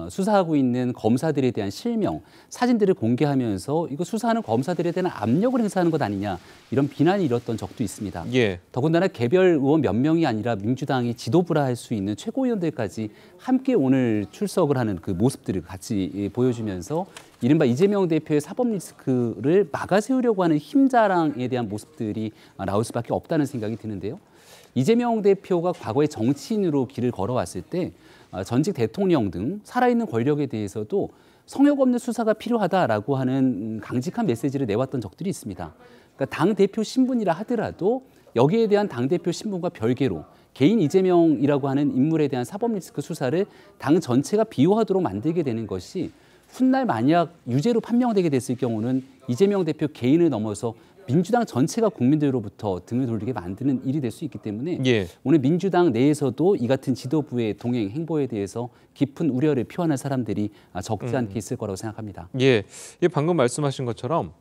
R: 수사하고 있는 검사들에 대한 실명, 사진들을 공개하면서 이거 수사하는 검사들에 대한 압력을 행사하는 것 아니냐 이런 비난이 일었던 적도 있습니다.
A: 예.
R: 더군다나 개별 의원 몇 명이 아니라 민주당이 지도부라 할 수 있는 최고위원들까지 함께 오늘 출석을 하는 그 모습들을 같이 보여주면서 이른바 이재명 대표의 사법 리스크를 막아세우려고 하는 힘자랑에 대한 모습들이 나올 수밖에 없다는 생각이 드는데요. 이재명 대표가 과거에 정치인으로 길을 걸어왔을 때 전직 대통령 등 살아있는 권력에 대해서도 성역 없는 수사가 필요하다라고 하는 강직한 메시지를 내왔던 적들이 있습니다. 그러니까 당대표 신분이라 하더라도 여기에 대한 당대표 신분과 별개로 개인 이재명이라고 하는 인물에 대한 사법 리스크 수사를 당 전체가 비호하도록 만들게 되는 것이 훗날 만약 유죄로 판명되게 됐을 경우는 이재명 대표 개인을 넘어서 민주당 전체가 국민들로부터 등을 돌리게 만드는 일이 될 수 있기 때문에
A: 예.
R: 오늘 민주당 내에서도 이 같은 지도부의 동행 행보에 대해서 깊은 우려를 표하는 사람들이 적지 않게 있을 거라고 생각합니다.
A: 예, 방금 말씀하신 것처럼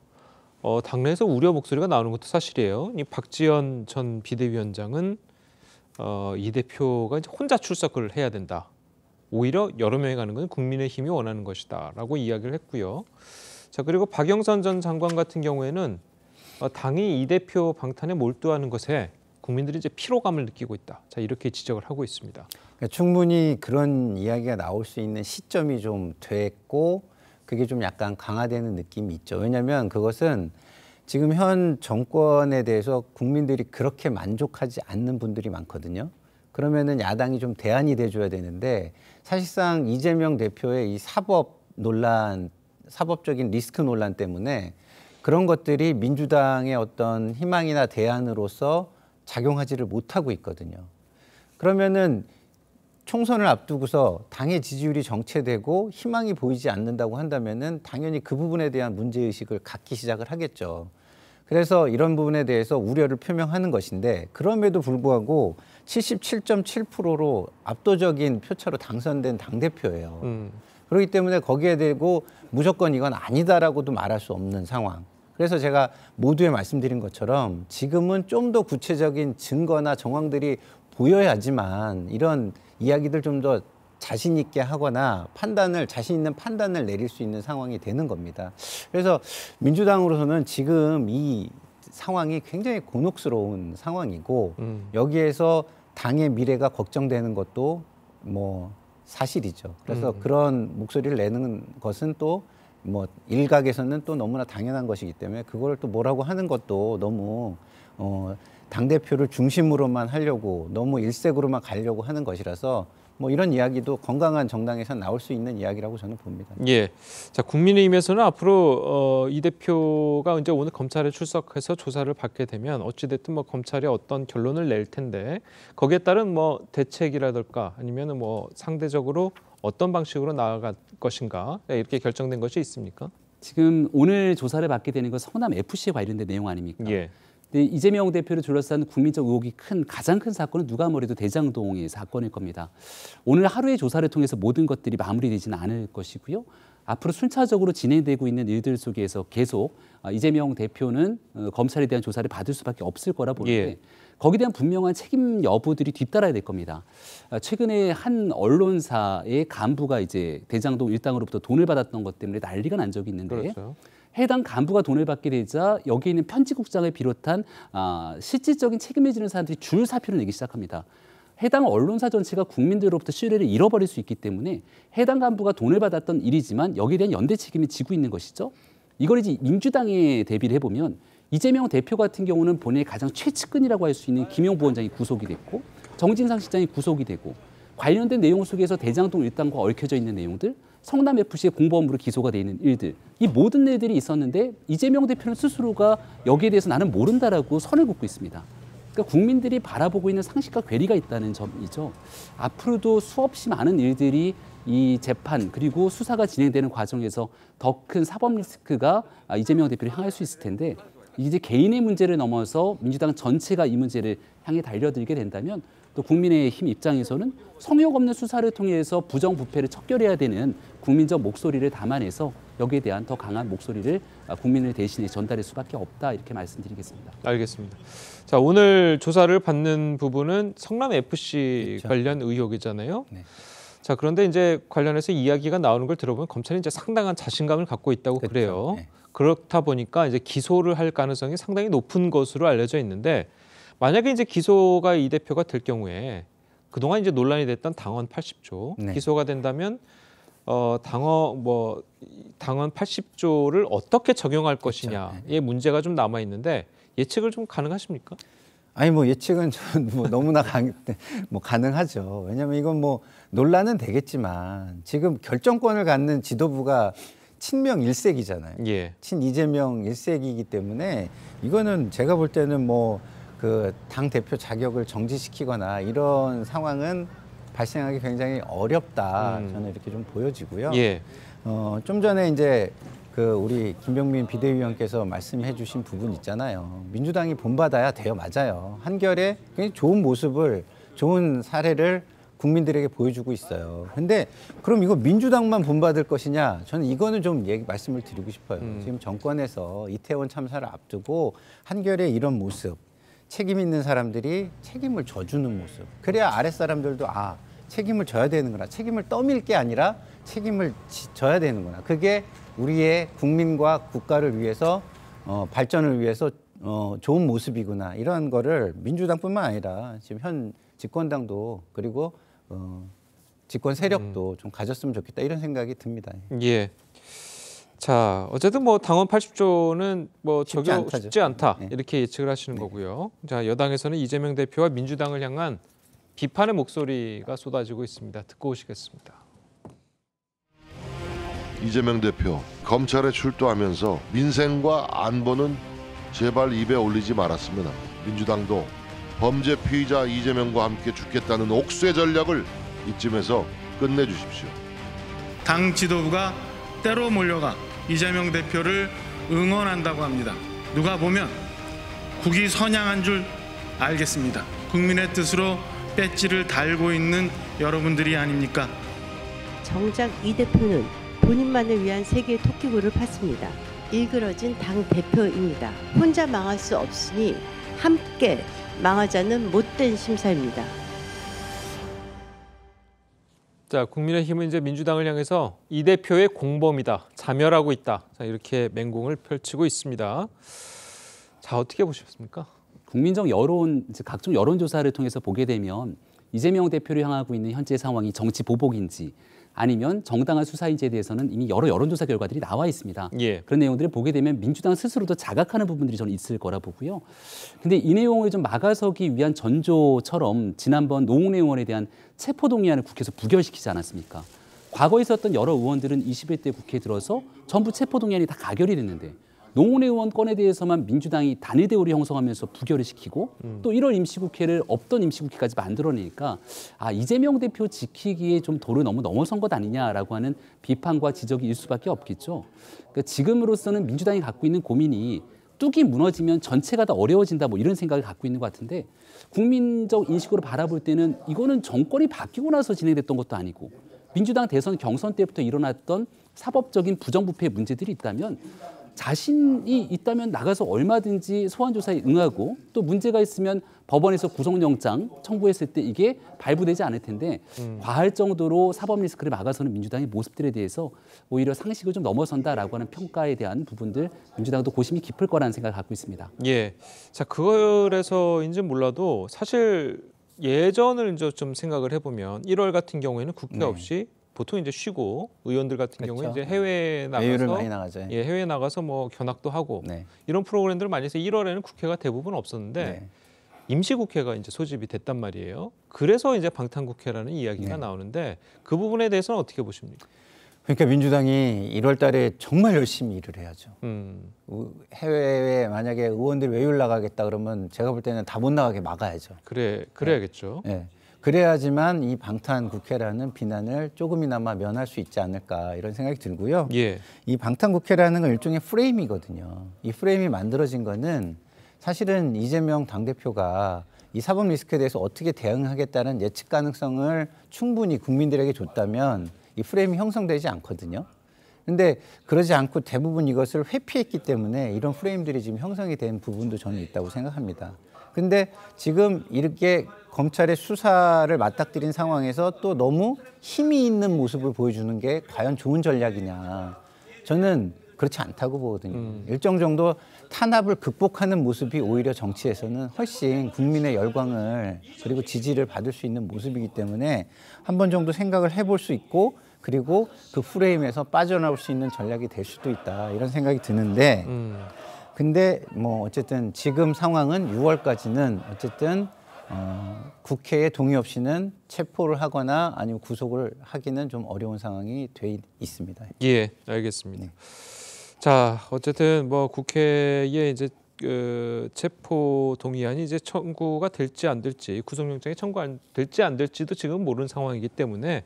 A: 당내에서 우려 목소리가 나오는 것도 사실이에요. 이 박지원 전 비대위원장은 이 대표가 이제 혼자 출석을 해야 된다. 오히려 여러 명이 가는 건 국민의힘이 원하는 것이다라고 이야기를 했고요. 자, 그리고 박영선 전 장관 같은 경우에는 당이 이 대표 방탄에 몰두하는 것에 국민들이 이제 피로감을 느끼고 있다. 자, 이렇게 지적을 하고 있습니다.
T: 그러니까 충분히 그런 이야기가 나올 수 있는 시점이 좀 됐고 그게 좀 약간 강화되는 느낌이 있죠. 왜냐하면 그것은 지금 현 정권에 대해서 국민들이 그렇게 만족하지 않는 분들이 많거든요. 그러면은 야당이 좀 대안이 돼줘야 되는데 사실상 이재명 대표의 이 사법 논란, 사법적인 리스크 논란 때문에 그런 것들이 민주당의 어떤 희망이나 대안으로서 작용하지를 못하고 있거든요. 그러면은 총선을 앞두고서 당의 지지율이 정체되고 희망이 보이지 않는다고 한다면은 당연히 그 부분에 대한 문제의식을 갖기 시작을 하겠죠. 그래서 이런 부분에 대해서 우려를 표명하는 것인데 그럼에도 불구하고 77.7%로 압도적인 표차로 당선된 당대표예요. 그렇기 때문에 거기에 대고 무조건 이건 아니다라고도 말할 수 없는 상황. 그래서 제가 모두에 말씀드린 것처럼 지금은 좀 더 구체적인 증거나 정황들이 보여야지만 이런 이야기들 좀 더 자신 있게 하거나 자신 있는 판단을 내릴 수 있는 상황이 되는 겁니다. 그래서 민주당으로서는 지금 이 상황이 굉장히 곤혹스러운 상황이고 여기에서 당의 미래가 걱정되는 것도 뭐 사실이죠. 그래서 그런 목소리를 내는 것은 또 뭐 일각에서는 또 너무나 당연한 것이기 때문에 그걸 또 뭐라고 하는 것도 너무 당대표를 중심으로만 하려고 너무 일색으로만 가려고 하는 것이라서 뭐 이런 이야기도 건강한 정당에서 나올 수 있는 이야기라고 저는 봅니다.
A: 예. 자, 국민의힘에서는 앞으로 이 대표가 이제 오늘 검찰에 출석해서 조사를 받게 되면 어찌됐든 뭐 검찰이 어떤 결론을 낼 텐데 거기에 따른 뭐 대책이라든가 아니면은 뭐 상대적으로 어떤 방식으로 나아갈 것인가 이렇게 결정된 것이 있습니까?
R: 지금 오늘 조사를 받게 되는 건 성남 FC에 관련된 내용 아닙니까?
A: 예.
R: 근데 이재명 대표를 둘러싼 국민적 의혹이 가장 큰 사건은 누가 뭐래도 대장동의 사건일 겁니다. 오늘 하루의 조사를 통해서 모든 것들이 마무리되지는 않을 것이고요. 앞으로 순차적으로 진행되고 있는 일들 속에서 계속 이재명 대표는 검찰에 대한 조사를 받을 수밖에 없을 거라 보는데 거기에 대한 분명한 책임 여부들이 뒤따라야 될 겁니다. 최근에 한 언론사의 간부가 이제 대장동 일당으로부터 돈을 받았던 것 때문에 난리가 난 적이 있는데
A: 그렇죠.
R: 해당 간부가 돈을 받게 되자 여기 있는 편집국장을 비롯한 실질적인 책임을 지는 사람들이 줄 사표를 내기 시작합니다. 해당 언론사 전체가 국민들로부터 신뢰를 잃어버릴 수 있기 때문에 해당 간부가 돈을 받았던 일이지만 여기에 대한 연대 책임을 지고 있는 것이죠. 이걸 이제 민주당에 대비를 해보면 이재명 대표 같은 경우는 본인의 가장 최측근이라고 할 수 있는 김용 부원장이 구속이 됐고 정진상 실장이 구속이 되고 관련된 내용 속에서 대장동 일당과 얽혀져 있는 내용들 성남FC의 공범으로 기소가 돼 있는 일들 이 모든 일들이 있었는데 이재명 대표는 스스로가 여기에 대해서 나는 모른다라고 선을 긋고 있습니다. 그러니까 국민들이 바라보고 있는 상식과 괴리가 있다는 점이죠. 앞으로도 수없이 많은 일들이 이 재판 그리고 수사가 진행되는 과정에서 더 큰 사법 리스크가 이재명 대표를 향할 수 있을 텐데 이제 개인의 문제를 넘어서 민주당 전체가 이 문제를 향해 달려들게 된다면 또 국민의힘 입장에서는 성역 없는 수사를 통해서 부정부패를 척결해야 되는 국민적 목소리를 담아내서 여기에 대한 더 강한 목소리를 국민을 대신해 전달할 수밖에 없다 이렇게 말씀드리겠습니다.
A: 알겠습니다. 자, 오늘 조사를 받는 부분은 성남FC
T: 그렇죠.
A: 관련 의혹이잖아요.
T: 네.
A: 자, 그런데 이제 관련해서 이야기가 나오는 걸 들어보면 검찰이 이제 상당한 자신감을 갖고 있다고
T: 그렇죠.
A: 그래요.
T: 네.
A: 그렇다 보니까 이제 기소를 할 가능성이 상당히 높은 것으로 알려져 있는데 만약에 이제 기소가 이 대표가 될 경우에 그동안 이제 논란이 됐던 당원 80조
T: 네.
A: 기소가 된다면 당원 80조를 어떻게 적용할 것이냐의 문제가 좀 남아 있는데 예측을 좀 가능하십니까?
T: 아니 뭐 예측은 뭐 너무나 가능하죠. 왜냐하면 이건 뭐 논란은 되겠지만 지금 결정권을 갖는 지도부가 친명 일색이잖아요.
A: 예.
T: 친 이재명 일색이기 때문에 이거는 제가 볼 때는 뭐 그 당 대표 자격을 정지시키거나 이런 상황은 발생하기 굉장히 어렵다. 저는 이렇게 좀 보여지고요.
A: 예.
T: 좀 전에 이제 그 우리 김병민 비대위원께서 말씀해주신 부분 있잖아요. 민주당이 본받아야 돼요, 맞아요. 한결에 굉장히 좋은 모습을, 좋은 사례를 국민들에게 보여주고 있어요. 근데 그럼 이거 민주당만 본받을 것이냐? 저는 이거는 좀 말씀을 드리고 싶어요. 지금 정권에서 이태원 참사를 앞두고 한결에 이런 모습, 책임 있는 사람들이 책임을 져주는 모습. 그래야 아랫사람들도 책임을 져야 되는구나. 책임을 떠밀 게 아니라 책임을 져야 되는구나. 그게 우리의 국민과 국가를 위해서 발전을 위해서 좋은 모습이구나 이런 거를 민주당뿐만 아니라 지금 현 집권당도 그리고 집권 세력도 좀 가졌으면 좋겠다 이런 생각이 듭니다.
A: 예. 자, 어쨌든 뭐 당원 80조는 뭐 적용 쉽지 않다 이렇게 예측을 하시는 거고요. 자, 여당에서는 이재명 대표와 민주당을 향한 비판의 목소리가 쏟아지고 있습니다. 듣고 오시겠습니다.
Q: 이재명 대표 검찰에 출두하면서 민생과 안보는 제발 입에 올리지 말았으면 합니다. 민주당도 범죄 피의자 이재명과 함께 죽겠다는 옥쇄 전략을 이쯤에서 끝내주십시오.
U: 당 지도부가 때로 몰려가 이재명 대표를 응원한다고 합니다. 누가 보면 국이 선양한 줄 알겠습니다. 국민의 뜻으로 배지를 달고 있는 여러분들이 아닙니까?
V: 정작 이 대표는 본인만을 위한 세계의 토끼굴을 팠습니다. 일그러진 당 대표입니다. 혼자 망할 수 없으니 함께 망하자는 못된 심사입니다.
A: 자, 국민의힘은 이제 민주당을 향해서 이 대표의 공범이다, 자멸하고 있다. 자, 이렇게 맹공을 펼치고 있습니다. 자, 어떻게 보셨습니까?
R: 국민적 여론, 각종 여론조사를 통해서 보게 되면 이재명 대표를 향하고 있는 현재 상황이 정치 보복인지 아니면 정당한 수사인지에 대해서는 이미 여러 여론조사 결과들이 나와 있습니다.
A: 예.
R: 그런 내용들을 보게 되면 민주당 스스로도 자각하는 부분들이 저는 있을 거라 보고요. 근데 이 내용을 좀 막아서기 위한 전조처럼 지난번 노웅래 의원에 대한 체포동의안을 국회에서 부결시키지 않았습니까? 과거에 있었던 여러 의원들은 21대 국회에 들어서 전부 체포동의안이 다 가결이 됐는데 노웅래 의원 건에 대해서만 민주당이 단일 대우를 형성하면서 부결을 시키고 또 1월 임시국회를 없던 임시국회까지 만들어내니까 이재명 대표 지키기에 좀 도를 너무 넘어선 것 아니냐라고 하는 비판과 지적이 일 수밖에 없겠죠. 그러니까 지금으로서는 민주당이 갖고 있는 고민이 뚝이 무너지면 전체가 다 어려워진다 뭐 이런 생각을 갖고 있는 것 같은데 국민적 인식으로 바라볼 때는 이거는 정권이 바뀌고 나서 진행됐던 것도 아니고 민주당 대선 경선 때부터 일어났던 사법적인 부정부패 문제들이 있다면 자신이 있다면 나가서 얼마든지 소환 조사에 응하고 또 문제가 있으면 법원에서 구속영장 청구했을 때 이게 발부되지 않을 텐데 과할 정도로 사법 리스크를 막아서는 민주당의 모습들에 대해서 오히려 상식을 좀 넘어선다라고 하는 평가에 대한 부분들 민주당도 고심이 깊을 거라는 생각을 갖고 있습니다.
A: 예, 자 그래서인지 몰라도 사실 예전을 이제 좀 생각을 해보면 1월 같은 경우에는 국회 없이 보통 이제 쉬고 의원들 같은 경우에 이제 해외에 나가서
T: 많이 나가죠.
A: 예, 해외에 나가서 뭐 견학도 하고 이런 프로그램들을 많이 해서 1월에는 국회가 대부분 없었는데 임시국회가 이제 소집이 됐단 말이에요. 그래서 이제 방탄국회라는 이야기가 나오는데 그 부분에 대해서는 어떻게 보십니까?
T: 그러니까 민주당이 1월 달에 정말 열심히 일을 해야죠. 해외에 만약에 의원들이 외유를 나가겠다 그러면 제가 볼 때는 다 못 나가게 막아야죠.
A: 그래야겠죠.
T: 네. 그래야지만 이 방탄국회라는 비난을 조금이나마 면할 수 있지 않을까 이런 생각이 들고요. 이 방탄국회라는 건 일종의 프레임이거든요. 이 프레임이 만들어진 거는 사실은 이재명 당대표가 이 사법 리스크에 대해서 어떻게 대응하겠다는 예측 가능성을 충분히 국민들에게 줬다면 이 프레임이 형성되지 않거든요. 근데 그러지 않고 대부분 이것을 회피했기 때문에 이런 프레임들이 지금 형성이 된 부분도 저는 있다고 생각합니다. 근데 지금 이렇게 검찰의 수사를 맞닥뜨린 상황에서 또 너무 힘이 있는 모습을 보여주는 게 과연 좋은 전략이냐. 저는 그렇지 않다고 보거든요. 일정 정도 탄압을 극복하는 모습이 오히려 정치에서는 훨씬 국민의 열광을 그리고 지지를 받을 수 있는 모습이기 때문에 한 번 정도 생각을 해볼 수 있고 그리고 그 프레임에서 빠져나올 수 있는 전략이 될 수도 있다. 이런 생각이 드는데 근데 뭐 어쨌든 지금 상황은 6월까지는 어쨌든 국회의 동의 없이는 체포를 하거나 아니면 구속을 하기는 좀 어려운 상황이 돼 있습니다.
A: 예, 알겠습니다. 자, 어쨌든 뭐 국회에 이제 체포 동의안이 이제 청구가 될지 안 될지 구속영장이 될지 안 될지도 지금 모르는 상황이기 때문에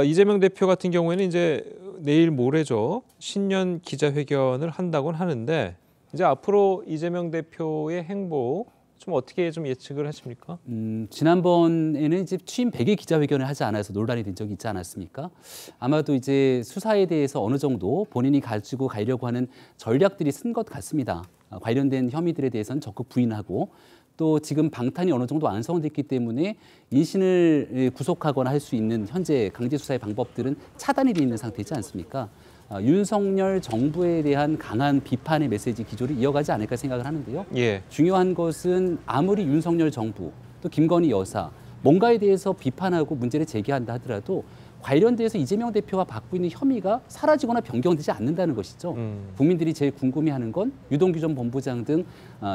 A: 이재명 대표 같은 경우에는 이제 내일 모레죠. 신년 기자회견을 한다고는 하는데 이제 앞으로 이재명 대표의 행보 좀 어떻게 좀 예측을 하십니까?
R: 지난번에는 이제 취임 100일 기자회견을 하지 않아서 논란이 된 적이 있지 않았습니까? 아마도 이제 수사에 대해서 어느 정도 본인이 가지고 가려고 하는 전략들이 쓴 것 같습니다. 관련된 혐의들에 대해서는 적극 부인하고 또 지금 방탄이 어느 정도 완성됐기 때문에 인신을 구속하거나 할 수 있는 현재 강제 수사의 방법들은 차단이 돼 있는 상태이지 않습니까? 윤석열 정부에 대한 강한 비판의 메시지 기조를 이어가지 않을까 생각을 하는데요.
A: 예.
R: 중요한 것은 아무리 윤석열 정부 또 김건희 여사 뭔가에 대해서 비판하고 문제를 제기한다 하더라도 관련돼서 이재명 대표가 받고 있는 혐의가 사라지거나 변경되지 않는다는 것이죠. 국민들이 제일 궁금해하는 건 유동규 전 본부장 등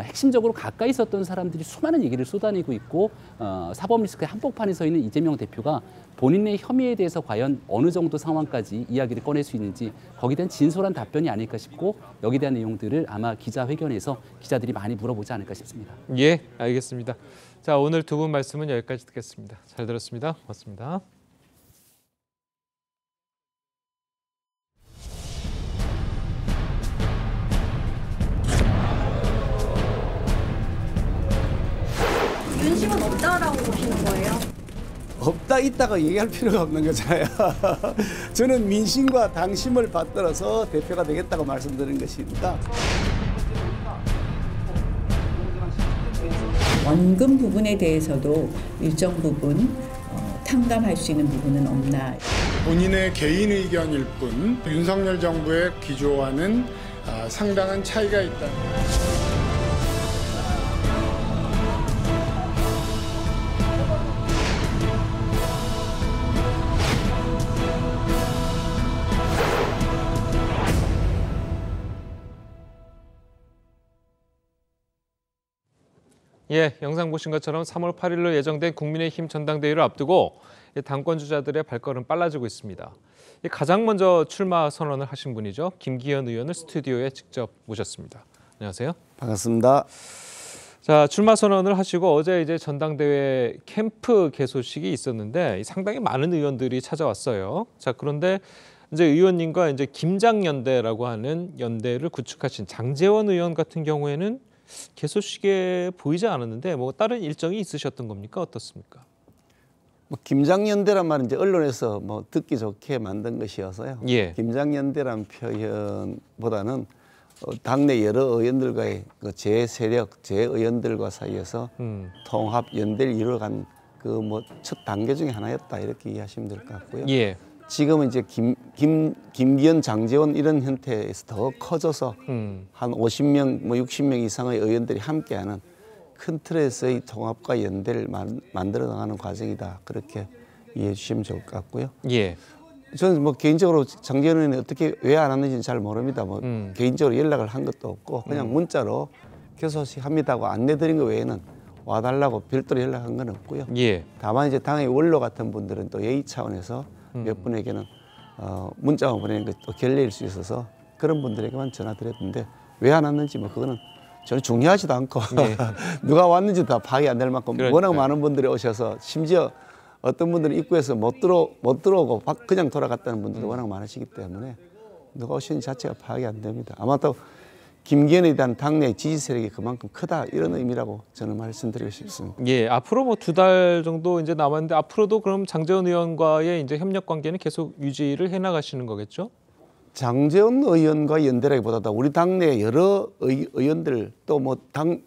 R: 핵심적으로 가까이 있었던 사람들이 수많은 얘기를 쏟아내고 있고 사법 리스크의 한복판에 서 있는 이재명 대표가 본인의 혐의에 대해서 과연 어느 정도 상황까지 이야기를 꺼낼 수 있는지 거기에 대한 진솔한 답변이 아닐까 싶고 여기에 대한 내용들을 아마 기자회견에서 기자들이 많이 물어보지 않을까 싶습니다.
A: 예, 알겠습니다. 자, 오늘 두 분 말씀은 여기까지 듣겠습니다. 잘 들었습니다. 고맙습니다.
L: 윤심은 없다라고 보시는 거예요?
C: 없다 있다가 얘기할 필요가 없는 거잖아요. 저는 민심과 당심을 받들어서 대표가 되겠다고 말씀드린 것입니다.
H: 원금 부분에 대해서도 일정 부분 탕감할 수 있는 부분은 없나.
U: 본인의 개인 의견일 뿐 윤석열 정부의 기조와는 상당한 차이가 있다.
A: 예, 영상 보신 것처럼 3월 8일로 예정된 국민의힘 전당대회를 앞두고 당권 주자들의 발걸음 빨라지고 있습니다. 가장 먼저 출마 선언을 하신 분이죠. 김기현 의원을 스튜디오에 직접 모셨습니다. 안녕하세요.
C: 반갑습니다.
A: 자, 출마 선언을 하시고 어제 이제 전당대회 캠프 개소식이 있었는데 상당히 많은 의원들이 찾아왔어요. 자, 그런데 이제 의원님과 이제 김장연대라고 하는 연대를 구축하신 장제원 의원 같은 경우에는 개소식에 보이지 않았는데 뭐 다른 일정이 있으셨던 겁니까? 어떻습니까?
C: 뭐 김장연대란 말은 이제 언론에서 뭐 듣기 좋게 만든 것이어서요.
A: 예.
C: 김장연대란 표현보다는 당내 여러 의원들과의 그 제 의원들과 사이에서 통합 연대를 이루어간 그 뭐 첫 단계 중에 하나였다 이렇게 이해하시면 될 것 같고요.
A: 예.
C: 지금은 이제 김기현, 장제원 이런 형태에서 더 커져서 한 50명, 뭐 60명 이상의 의원들이 함께하는 큰 틀에서의 통합과 연대를 만들어 나가는 과정이다. 그렇게 이해해 주시면 좋을 것 같고요.
A: 예.
C: 저는 뭐 개인적으로 장제원 의원이 어떻게 왜 안 왔는지는 잘 모릅니다. 뭐 개인적으로 연락을 한 것도 없고 그냥 문자로 개소식 합니다고 안내드린 것 외에는 와달라고 별도로 연락한 건 없고요.
A: 예.
C: 다만 이제 당의 원로 같은 분들은 또 예의 차원에서 몇 분에게는 문자만 보내는 것도 결례일 수 있어서 그런 분들에게만 전화드렸는데 왜 안 왔는지 뭐 그거는 저는 중요하지도 않고
A: 예.
C: 누가 왔는지 다 파악이 안 될 만큼
A: 그러니까요.
C: 워낙 많은 분들이 오셔서 심지어 어떤 분들은 입구에서 못 들어오고 그냥 돌아갔다는 분들도 워낙 많으시기 때문에 누가 오시는 자체가 파악이 안 됩니다. 아마 또 김기현에 대한 당내 지지 세력이 그만큼 크다 이런 의미라고 저는 말씀드리고 싶습니다.
A: 예, 앞으로 뭐 2달 정도 이제 남았는데 앞으로도 그럼 장제원 의원과의 이제 협력 관계는 계속 유지를 해 나가시는 거겠죠?
C: 장제원 의원과 연대라기보다도 우리 당내 여러 의원들 또 뭐 당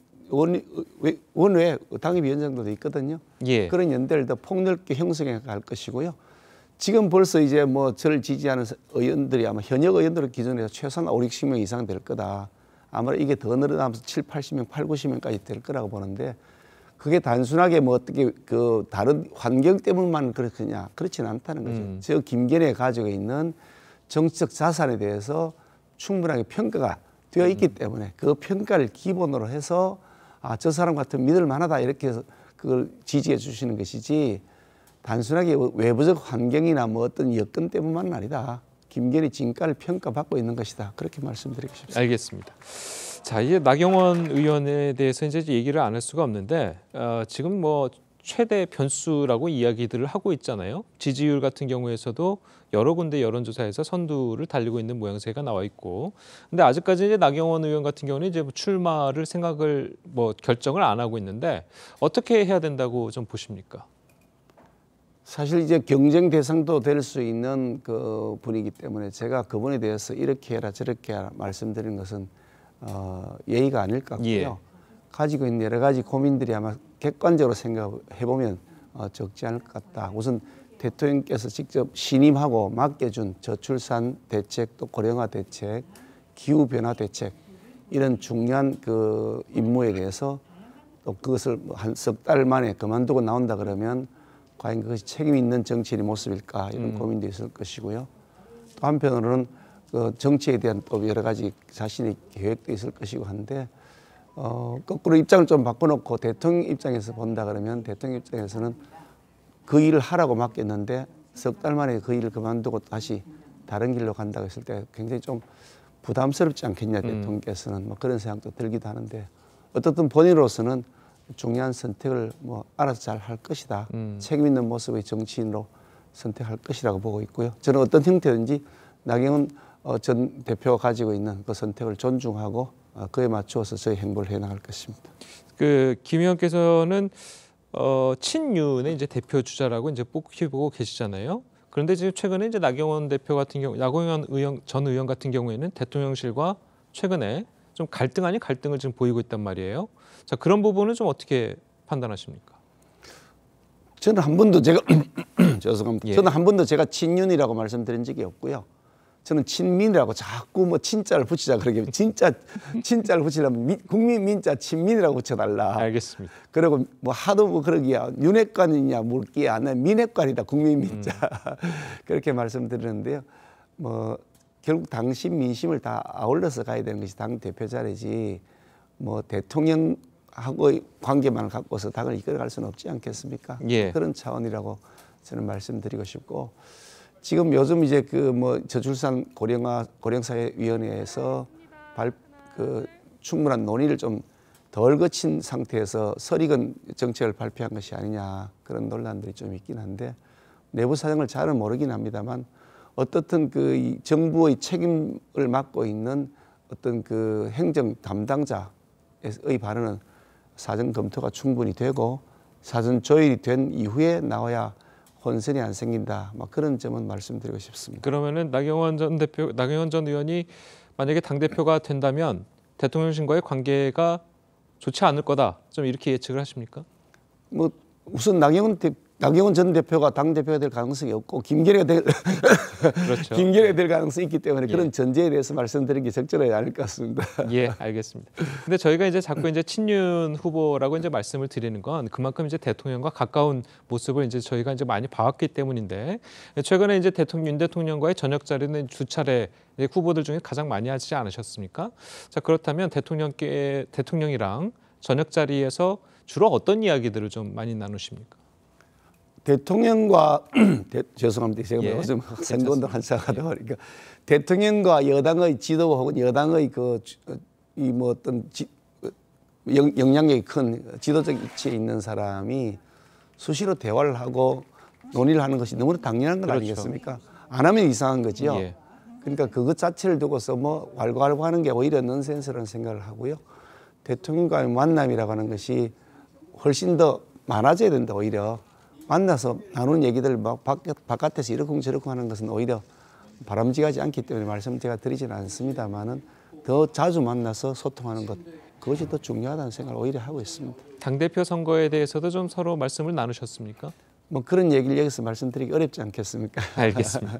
C: 원외 당협위원장들도 있거든요.
A: 예.
C: 그런 연대를 더 폭넓게 형성해 갈 것이고요. 지금 벌써 이제 뭐 저를 지지하는 의원들이 아마 현역 의원들을 기준으로 해서 최소한 5, 60명 이상 될 거다. 아마 이게 더 늘어나면서 7, 80명, 8, 90명까지 될 거라고 보는데 그게 단순하게 뭐 어떻게 그 다른 환경 때문만 그렇느냐 그렇지는 않다는 거죠. 저 김기현이 가지고 있는 정치적 자산에 대해서 충분하게 평가가 되어 있기 때문에 그 평가를 기본으로 해서 저 사람 같은 믿을 만하다 이렇게 해서 그걸 지지해 주시는 것이지 단순하게 외부적 환경이나 뭐 어떤 여건 때문만은 아니다. 김기현이 진가를 평가받고 있는 것이다. 그렇게 말씀드리고 싶습니다.
A: 알겠습니다. 자, 이제 나경원 의원에 대해서 이제 얘기를 안 할 수가 없는데 지금 뭐 최대 변수라고 이야기들을 하고 있잖아요. 지지율 같은 경우에서도 여러 군데 여론조사에서 선두를 달리고 있는 모양새가 나와 있고, 근데 아직까지 이제 나경원 의원 같은 경우는 이제 출마를 결정을 안 하고 있는데 어떻게 해야 된다고 좀 보십니까?
C: 사실 이제 경쟁 대상도 될 수 있는 그 분이기 때문에 제가 그분에 대해서 이렇게 해라 저렇게 해라 말씀드리는 것은 예의가 아닐 것 같고요.
A: 예.
C: 가지고 있는 여러 가지 고민들이 아마 객관적으로 생각해 보면 적지 않을 것 같다. 우선 대통령께서 직접 신임하고 맡겨준 저출산 대책, 또 고령화 대책, 기후 변화 대책 이런 중요한 그 임무에 대해서 또 그것을 한 석 달 만에 그만두고 나온다 그러면 과연 그것이 책임 있는 정치인의 모습일까 이런 고민도 있을 것이고요. 또 한편으로는 그 정치에 대한 또 여러 가지 자신의 계획도 있을 것이고 한데 거꾸로 입장을 좀 바꿔놓고 대통령 입장에서 본다 그러면 대통령 입장에서는 그 일을 하라고 맡겼는데 석 달 만에 그 일을 그만두고 다시 다른 길로 간다고 했을 때 굉장히 좀 부담스럽지 않겠냐 대통령께서는 뭐 그런 생각도 들기도 하는데 어떻든 본인으로서는 중요한 선택을 뭐 알아서 잘 할 것이다. 책임 있는 모습의 정치인으로 선택할 것이라고 보고 있고요. 저는 어떤 형태든지 나경원 전 대표가 가지고 있는 그 선택을 존중하고 그에 맞추어서 저희 행보를 해나갈 것입니다.
A: 그 김 의원께서는 친윤의 이제 대표 주자라고 이제 뽑히고 계시잖아요. 그런데 지금 최근에 이제 나경원 대표 같은 경우, 나경원 전 의원 같은 경우에는 대통령실과 최근에 좀 갈등 아닌 갈등을 지금 보이고 있단 말이에요. 자, 그런 부분은 좀 어떻게 판단하십니까?
C: 저는 한 번도 제가 죄송합니다.
A: 예.
C: 저는 한 번도 제가 친윤이라고 말씀드린 적이 없고요. 저는 친민이라고 자꾸 뭐 친자를 붙이자 그러게 진짜를 붙이려면 국민 민자 친민이라고 붙여달라.
A: 알겠습니다.
C: 그리고 뭐 하도 뭐 그러기야 윤핵관이냐 물기야 나 민핵관이다 국민 민자 그렇게 말씀드리는데요. 뭐 결국 당신 민심을 다 아울러서 가야 되는 것이 당 대표 자리지 뭐 대통령하고의 관계만 갖고서 당을 이끌어갈 수는 없지 않겠습니까?
A: 예.
C: 그런 차원이라고 저는 말씀드리고 싶고. 지금 요즘 이제 그 뭐 저출산 고령사회위원회에서 충분한 논의를 좀 덜 거친 상태에서 설익은 정책을 발표한 것이 아니냐 그런 논란들이 좀 있긴 한데 내부 사정을 잘은 모르긴 합니다만 어떻든 그 정부의 책임을 맡고 있는 어떤 그 행정 담당자의 발언은 사전 검토가 충분히 되고 사전 조율이 된 이후에 나와야 혼선이 안 생긴다. 막 그런 점은 말씀드리고 싶습니다.
A: 그러면은 나경원 전 의원이 만약에 당 대표가 된다면 대통령실과의 관계가 좋지 않을 거다. 좀 이렇게 예측을 하십니까?
C: 뭐 우선 나경원 전 대표가 당 대표가 될 가능성이 없고 김기래가
A: 그렇죠.
C: 김기래가 될 가능성이 있기 때문에
A: 예.
C: 그런 전제에 대해서 말씀드리는 게 적절하지 않을 것 같습니다.
A: 예, 알겠습니다. 근데 저희가 이제 자꾸 이제 친윤 후보라고 이제 말씀을 드리는 건 그만큼 이제 대통령과 가까운 모습을 이제 저희가 이제 많이 봐왔기 때문인데 최근에 이제 윤 대통령과의 저녁 자리는 두 차례 후보들 중에 가장 많이 하지 않으셨습니까? 자, 그렇다면 대통령이랑 저녁 자리에서 주로 어떤 이야기들을 좀 많이 나누십니까?
C: 대통령과 죄송합니다. 제가
A: 예,
C: 요즘 선거운동 한참 하다 보니까 대통령과 여당의 지도 혹은 여당의 이 뭐 어떤 영향력이 큰 지도적 위치에 있는 사람이 수시로 대화를 하고 논의를 하는 것이 너무나 당연한 건
A: 그렇죠.
C: 아니겠습니까? 안 하면 이상한 거지요.
A: 예.
C: 그러니까 그것 자체를 두고서 뭐 왈가왈부 하는 게 오히려 넌센스라는 생각을 하고요. 대통령과의 만남이라고 하는 것이 훨씬 더 많아져야 된다. 오히려 만나서 나누는 얘기들 막 바깥에서 이러쿵 저러쿵 하는 것은 오히려 바람직하지 않기 때문에 말씀 제가 드리지는 않습니다만은 더 자주 만나서 소통하는 것 그것이 더 중요하다는 생각을 오히려 하고 있습니다.
A: 당대표 선거에 대해서도 좀 서로 말씀을 나누셨습니까?
C: 뭐 그런 얘기를 여기서 말씀드리기 어렵지 않겠습니까?
A: 알겠습니다.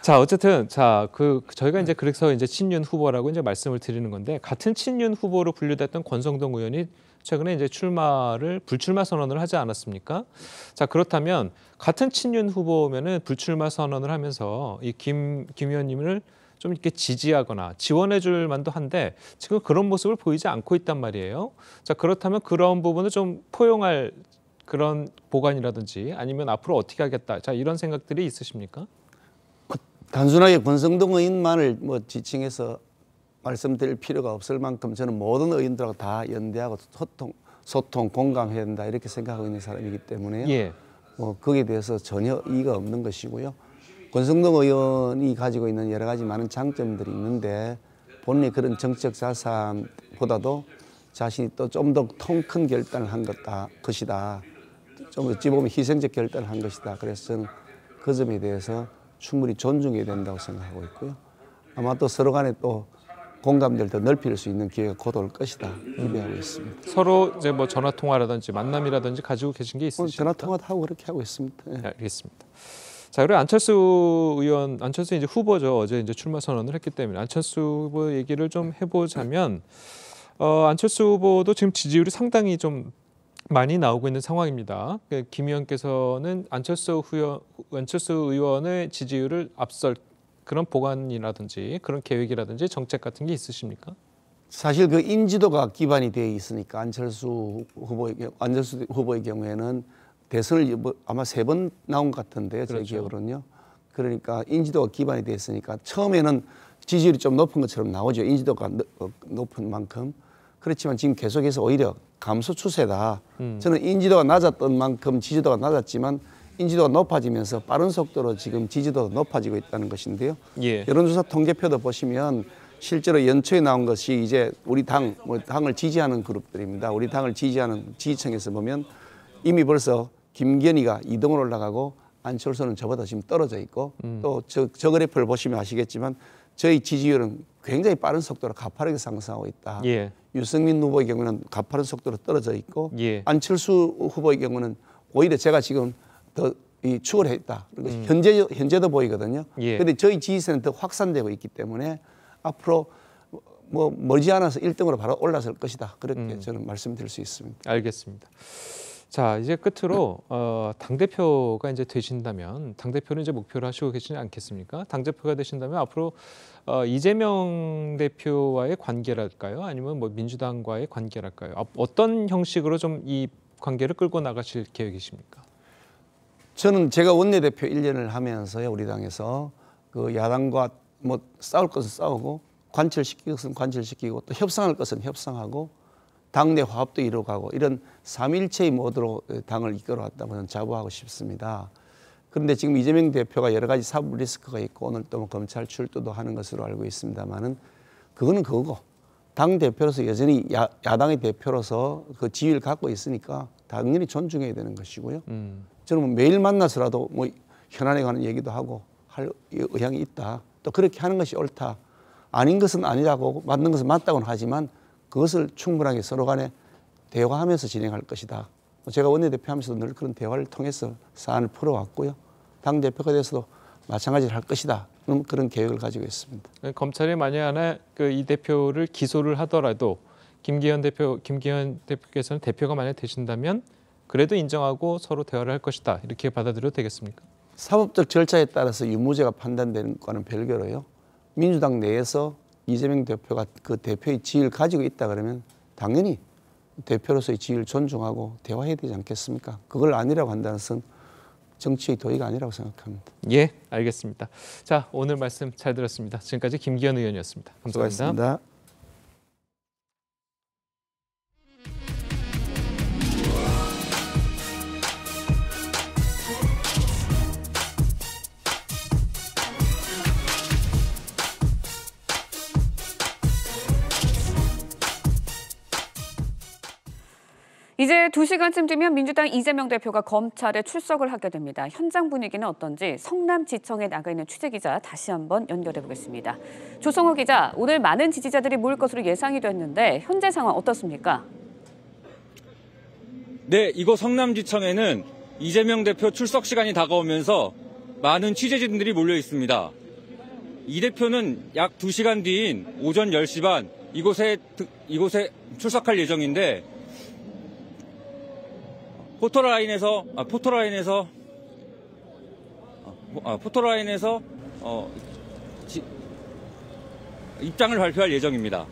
A: 자, 어쨌든 저희가 이제 그래서 이제 친윤 후보라고 이제 말씀을 드리는 건데 같은 친윤 후보로 분류됐던 권성동 의원이 최근에 이제 불출마 선언을 하지 않았습니까? 자, 그렇다면 같은 친윤 후보면은 불출마 선언을 하면서 이 김 의원님을 좀 이렇게 지지하거나 지원해줄 만도 한데 지금 그런 모습을 보이지 않고 있단 말이에요. 자, 그렇다면 그런 부분을 좀 포용할 그런 보관이라든지 아니면 앞으로 어떻게 하겠다. 자, 이런 생각들이 있으십니까?
C: 단순하게 권성동 의원만을 뭐 지칭해서 말씀드릴 필요가 없을 만큼 저는 모든 의원들하고 다 연대하고 소통, 공감해야 된다 이렇게 생각하고 있는 사람이기 때문에요.
A: 예.
C: 뭐 거기에 대해서 전혀 이의가 없는 것이고요. 권성동 의원이 가지고 있는 여러 가지 많은 장점들이 있는데 본인의 그런 정치적 자산보다도 자신이 또 좀 더 통 큰 결단을 한 것이다. 좀 어찌 보면 희생적 결단을 한 것이다. 그래서 저는 그 점에 대해서 충분히 존중해야 된다고 생각하고 있고요. 아마 또 서로 간에 또 공감대를 더 넓힐 수 있는 기회가 곧 올 것이다 기대하고 있습니다.
A: 서로 이제 뭐 전화 통화라든지 만남이라든지 가지고 계신 게 있으십니까?
C: 전화 통화도 하고 그렇게 하고 있습니다. 네.
A: 알겠습니다. 자, 그리고 안철수 이제 후보죠. 어제 이제 출마 선언을 했기 때문에 안철수 후보 얘기를 좀 해보자면 안철수 후보도 지금 지지율이 상당히 좀 많이 나오고 있는 상황입니다. 김 의원께서는 안철수 의원의 지지율을 앞설 그런 보관이라든지 그런 계획이라든지 정책 같은 게 있으십니까?
C: 사실 그 인지도가 기반이 되어 있으니까 안철수 후보의 경우에는 대선을 아마 3번 나온 것 같은데요. 제 기억으로는요. 그러니까 인지도가 기반이 되어 있으니까 처음에는 지지율이 좀 높은 것처럼 나오죠. 인지도가 높은 만큼. 그렇지만 지금 계속해서 오히려 감소 추세다. 저는 인지도가 낮았던 만큼 지지도가 낮았지만 인지도가 높아지면서 빠른 속도로 지금 지지도가 높아지고 있다는 것인데요.
A: 예.
C: 여론조사 통계표도 보시면 실제로 연초에 나온 것이 이제 우리 당을 지지하는 그룹들입니다. 우리 당을 지지하는 지지층에서 보면 이미 벌써 김기현이가 2등으로 올라가고 안철수는 저보다 지금 떨어져 있고 또 저 그래프를 보시면 아시겠지만 저희 지지율은 굉장히 빠른 속도로 가파르게 상승하고 있다.
A: 예.
C: 유승민 후보의 경우는 가파른 속도로 떨어져 있고
A: 예.
C: 안철수 후보의 경우는 오히려 제가 지금 더 축을 했다. 현재도 보이거든요. 그런데
A: 예.
C: 저희 지지세는 더 확산되고 있기 때문에 앞으로 뭐 멀지 않아서 1등으로 바로 올라설 것이다. 그렇게 저는 말씀드릴 수 있습니다.
A: 알겠습니다. 자, 이제 끝으로 당대표가 이제 되신다면 당대표는 이제 목표로 하시고 계시지 않겠습니까? 당대표가 되신다면 앞으로 이재명 대표와의 관계랄까요? 아니면 뭐 민주당과의 관계랄까요? 어떤 형식으로 좀 이 관계를 끌고 나가실 계획이십니까?
C: 저는 제가 원내대표 1년을 하면서요, 우리 당에서 그 야당과 뭐 싸울 것은 싸우고 관철시킬 것은 관철시키고 또 협상할 것은 협상하고 당내 화합도 이루어가고 이런 삼일체의 모드로 당을 이끌어왔다고 저는 자부하고 싶습니다. 그런데 지금 이재명 대표가 여러 가지 사법 리스크가 있고 오늘 또 뭐 검찰 출두도 하는 것으로 알고 있습니다만은 그거는 그거고 당 대표로서 여전히 야당의 대표로서 그 지위를 갖고 있으니까 당연히 존중해야 되는 것이고요. 저는 뭐 매일 만나서라도 뭐 현안에 관한 얘기도 하고 할 의향이 있다. 또 그렇게 하는 것이 옳다. 아닌 것은 아니라고 맞는 것은 맞다고는 하지만 그것을 충분하게 서로 간에 대화하면서 진행할 것이다. 제가 원내대표 하면서도 늘 그런 대화를 통해서 사안을 풀어왔고요. 당대표가 돼서도 마찬가지를 할 것이다. 그런 계획을 가지고 있습니다.
A: 검찰이 만약에 이 대표를 기소를 하더라도 김기현 대표께서는 대표가 만약 되신다면 그래도 인정하고 서로 대화를 할 것이다. 이렇게 받아들여도 되겠습니까?
C: 사법적 절차에 따라서 유무죄가 판단되는 것과는 별개로요. 민주당 내에서 이재명 대표가 그 대표의 지위를 가지고 있다 그러면 당연히 대표로서의 지위를 존중하고 대화해야 되지 않겠습니까? 그걸 아니라고 한다는 것은 정치의 도의가 아니라고 생각합니다.
A: 예, 알겠습니다. 자, 오늘 말씀 잘 들었습니다. 지금까지 김기현 의원이었습니다. 감사합니다.
C: 수고하셨습니다.
B: 이제 2시간쯤 뒤면 민주당 이재명 대표가 검찰에 출석을 하게 됩니다. 현장 분위기는 어떤지 성남지청에 나가 있는 취재기자 다시 한번 연결해 보겠습니다. 조성호 기자, 오늘 많은 지지자들이 모일 것으로 예상이 됐는데 현재 상황 어떻습니까?
G: 네, 이곳 성남지청에는 이재명 대표 출석 시간이 다가오면서 많은 취재진들이 몰려 있습니다. 이 대표는 약 2시간 뒤인 오전 10시 반 이곳에 출석할 예정인데 포토라인에서 입장을 발표할 예정입니다.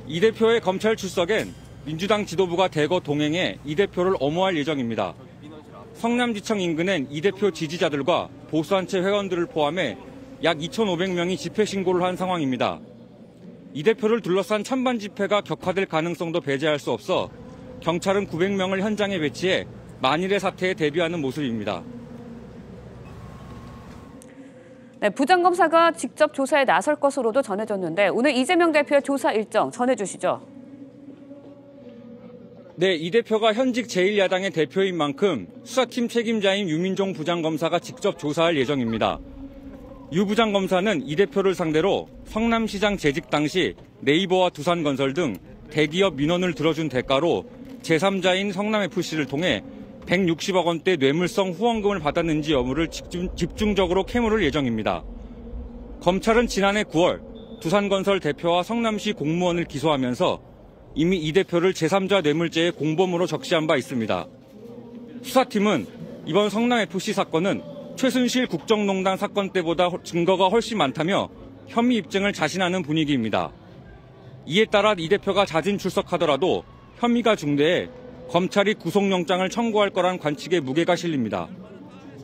G: 이 대표의 검찰 출석엔 민주당 지도부가 대거 동행해 이 대표를 엄호할 예정입니다. 성남지청 인근엔 이 대표 지지자들과 보수단체 회원들을 포함해 약 2,500명이 집회 신고를 한 상황입니다. 이 대표를 둘러싼 찬반 집회가 격화될 가능성도 배제할 수 없어 경찰은 900명을 현장에 배치해 만일의 사태에 대비하는 모습입니다.
B: 네, 부장검사가 직접 조사에 나설 것으로도 전해졌는데 오늘 이재명 대표의 조사 일정 전해주시죠.
G: 네, 이 대표가 현직 제1야당의 대표인 만큼 수사팀 책임자인 유민종 부장검사가 직접 조사할 예정입니다. 유 부장검사는 이 대표를 상대로 성남시장 재직 당시 네이버와 두산건설 등 대기업 민원을 들어준 대가로 제3자인 성남FC를 통해 160억 원대 뇌물성 후원금을 받았는지 여부를 집중적으로 캐물을 예정입니다. 검찰은 지난해 9월 두산건설 대표와 성남시 공무원을 기소하면서 이미 이 대표를 제3자 뇌물죄의 공범으로 적시한 바 있습니다. 수사팀은 이번 성남FC 사건은 최순실 국정농단 사건 때보다 증거가 훨씬 많다며 혐의 입증을 자신하는 분위기입니다. 이에 따라 이 대표가 자진 출석하더라도 혐의가 중대해 검찰이 구속영장을 청구할 거란 관측에 무게가 실립니다.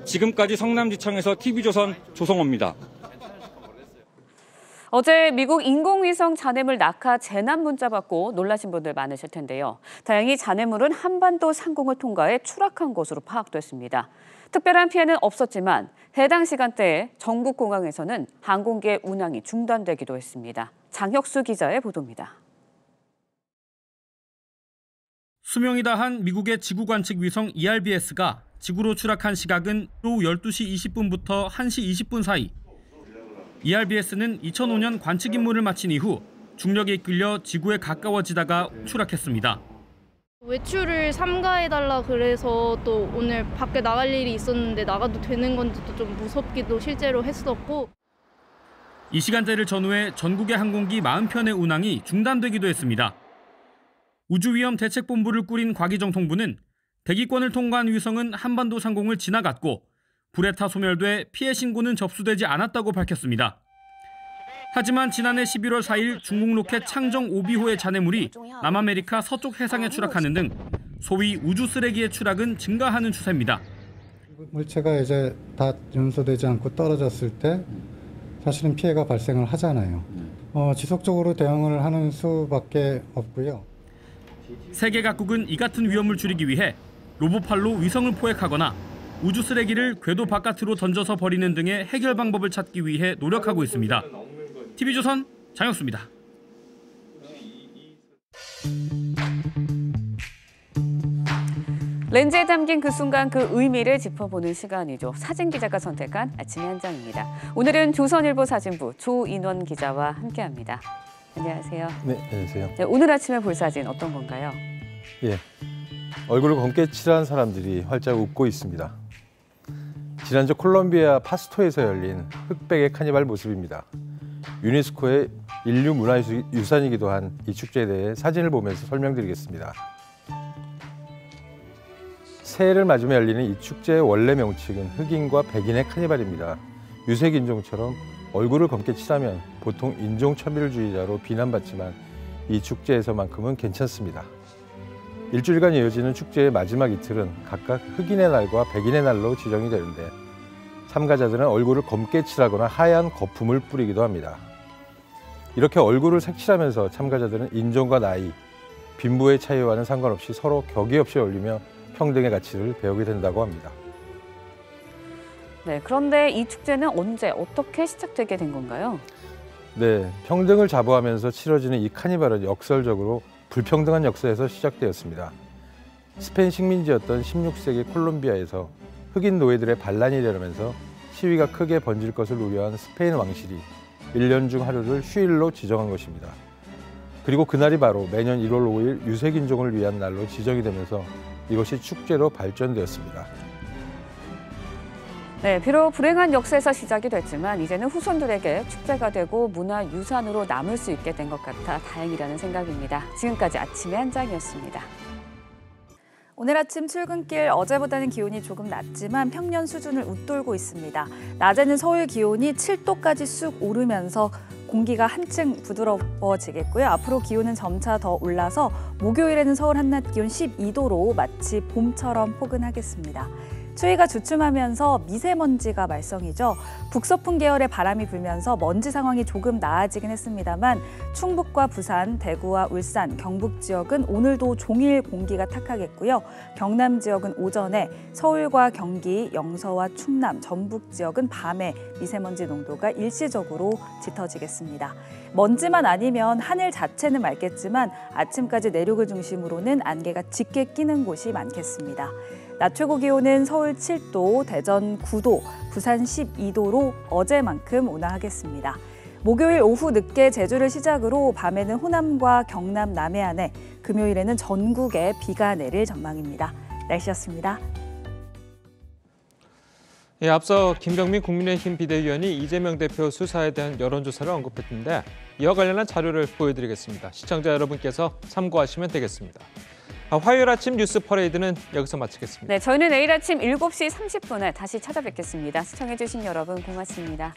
G: 지금까지 성남지청에서 TV조선 조성호입니다.
B: 어제 미국 인공위성 잔해물 낙하 재난 문자 받고 놀라신 분들 많으실 텐데요. 다행히 잔해물은 한반도 상공을 통과해 추락한 것으로 파악됐습니다. 특별한 피해는 없었지만 해당 시간대에 전국 공항에서는 항공기의 운항이 중단되기도 했습니다. 장혁수 기자의 보도입니다.
I: 수명이 다한 미국의 지구관측 위성 ERBS가 지구로 추락한 시각은 오후 12시 20분부터 1시 20분 사이. ERBS는 2005년 관측 임무를 마친 이후 중력에 이끌려 지구에 가까워지다가 추락했습니다.
L: 외출을 삼가해달라 그래서 또 오늘 밖에 나갈 일이 있었는데 나가도 되는 건지도 좀 무섭기도 실제로 했었고.
I: 이 시간대를 전후해 전국의 항공기 40편의 운항이 중단되기도 했습니다. 우주위험대책본부를 꾸린 과기정통부는 대기권을 통과한 위성은 한반도 상공을 지나갔고 불에 타 소멸돼 피해 신고는 접수되지 않았다고 밝혔습니다. 하지만 지난해 11월 4일 중국 로켓 창정 5비호의 잔해물이 남아메리카 서쪽 해상에 추락하는 등 소위 우주 쓰레기의 추락은 증가하는 추세입니다.
K: 물체가 이제 다 연소되지 않고 떨어졌을 때 사실은 피해가 발생을 하잖아요. 지속적으로 대응을 하는 수밖에 없고요.
I: 세계 각국은 이 같은 위험을 줄이기 위해 로봇팔로 위성을 포획하거나 우주 쓰레기를 궤도 바깥으로 던져서 버리는 등의 해결 방법을 찾기 위해 노력하고 있습니다. TV조선 장혁수입니다.
B: 렌즈에 담긴 그 순간 그 의미를 짚어보는 시간이죠. 사진 기자가 선택한 아침의 한 장입니다. 오늘은 조선일보 사진부 조인원 기자와 함께합니다. 안녕하세요.
W: 네, 안녕하세요.
B: 네, 오늘 아침에 볼 사진 어떤 건가요?
W: 예, 얼굴을 검게 칠한 사람들이 활짝 웃고 있습니다. 지난주 콜롬비아 파스토에서 열린 흑백의 카니발 모습입니다. 유네스코의 인류 문화유산이기도 한 이 축제에 대해 사진을 보면서 설명드리겠습니다. 새해를 맞으며 열리는 이 축제의 원래 명칭은 흑인과 백인의 카니발입니다. 유색 인종처럼 얼굴을 검게 칠하면 보통 인종차별주의자로 비난받지만 이 축제에서만큼은 괜찮습니다. 일주일간 이어지는 축제의 마지막 이틀은 각각 흑인의 날과 백인의 날로 지정이 되는데 참가자들은 얼굴을 검게 칠하거나 하얀 거품을 뿌리기도 합니다. 이렇게 얼굴을 색칠하면서 참가자들은 인종과 나이, 빈부의 차이와는 상관없이 서로 격의 없이 어울리며 평등의 가치를 배우게 된다고 합니다.
B: 네, 그런데 이 축제는 언제 어떻게 시작되게 된 건가요?
W: 네, 평등을 자부하면서 치러지는 이 카니발은 역설적으로 불평등한 역사에서 시작되었습니다. 스페인 식민지였던 16세기 콜롬비아에서 흑인 노예들의 반란이 일어나면서 시위가 크게 번질 것을 우려한 스페인 왕실이 1년 중 하루를 휴일로 지정한 것입니다. 그리고 그날이 바로 매년 1월 5일 유색인종을 위한 날로 지정이 되면서 이것이 축제로 발전되었습니다.
B: 네, 비록 불행한 역사에서 시작이 됐지만 이제는 후손들에게 축제가 되고 문화유산으로 남을 수 있게 된 것 같아 다행이라는 생각입니다. 지금까지 아침의 한 장이었습니다.
X: 오늘 아침 출근길 어제보다는 기온이 조금 낮지만 평년 수준을 웃돌고 있습니다. 낮에는 서울 기온이 7도까지 쑥 오르면서 공기가 한층 부드러워지겠고요. 앞으로 기온은 점차 더 올라서 목요일에는 서울 한낮 기온 12도로 마치 봄처럼 포근하겠습니다. 추위가 주춤하면서 미세먼지가 말썽이죠. 북서풍 계열의 바람이 불면서 먼지 상황이 조금 나아지긴 했습니다만 충북과 부산, 대구와 울산, 경북 지역은 오늘도 종일 공기가 탁하겠고요. 경남 지역은 오전에, 서울과 경기, 영서와 충남, 전북 지역은 밤에 미세먼지 농도가 일시적으로 짙어지겠습니다. 먼지만 아니면 하늘 자체는 맑겠지만 아침까지 내륙을 중심으로는 안개가 짙게 끼는 곳이 많겠습니다. 낮 최고 기온은 서울 7도, 대전 9도, 부산 12도로 어제만큼 온화하겠습니다. 목요일 오후 늦게 제주를 시작으로 밤에는 호남과 경남 남해안에, 금요일에는 전국에 비가 내릴 전망입니다. 날씨였습니다.
A: 예, 앞서 김병민 국민의힘 비대위원이 이재명 대표 수사에 대한 여론조사를 언급했는데 이와 관련한 자료를 보여드리겠습니다. 시청자 여러분께서 참고하시면 되겠습니다. 화요일 아침 뉴스 퍼레이드는 여기서 마치겠습니다.
B: 네, 저희는 내일 아침 7시 30분에 다시 찾아뵙겠습니다. 시청해주신 여러분 고맙습니다.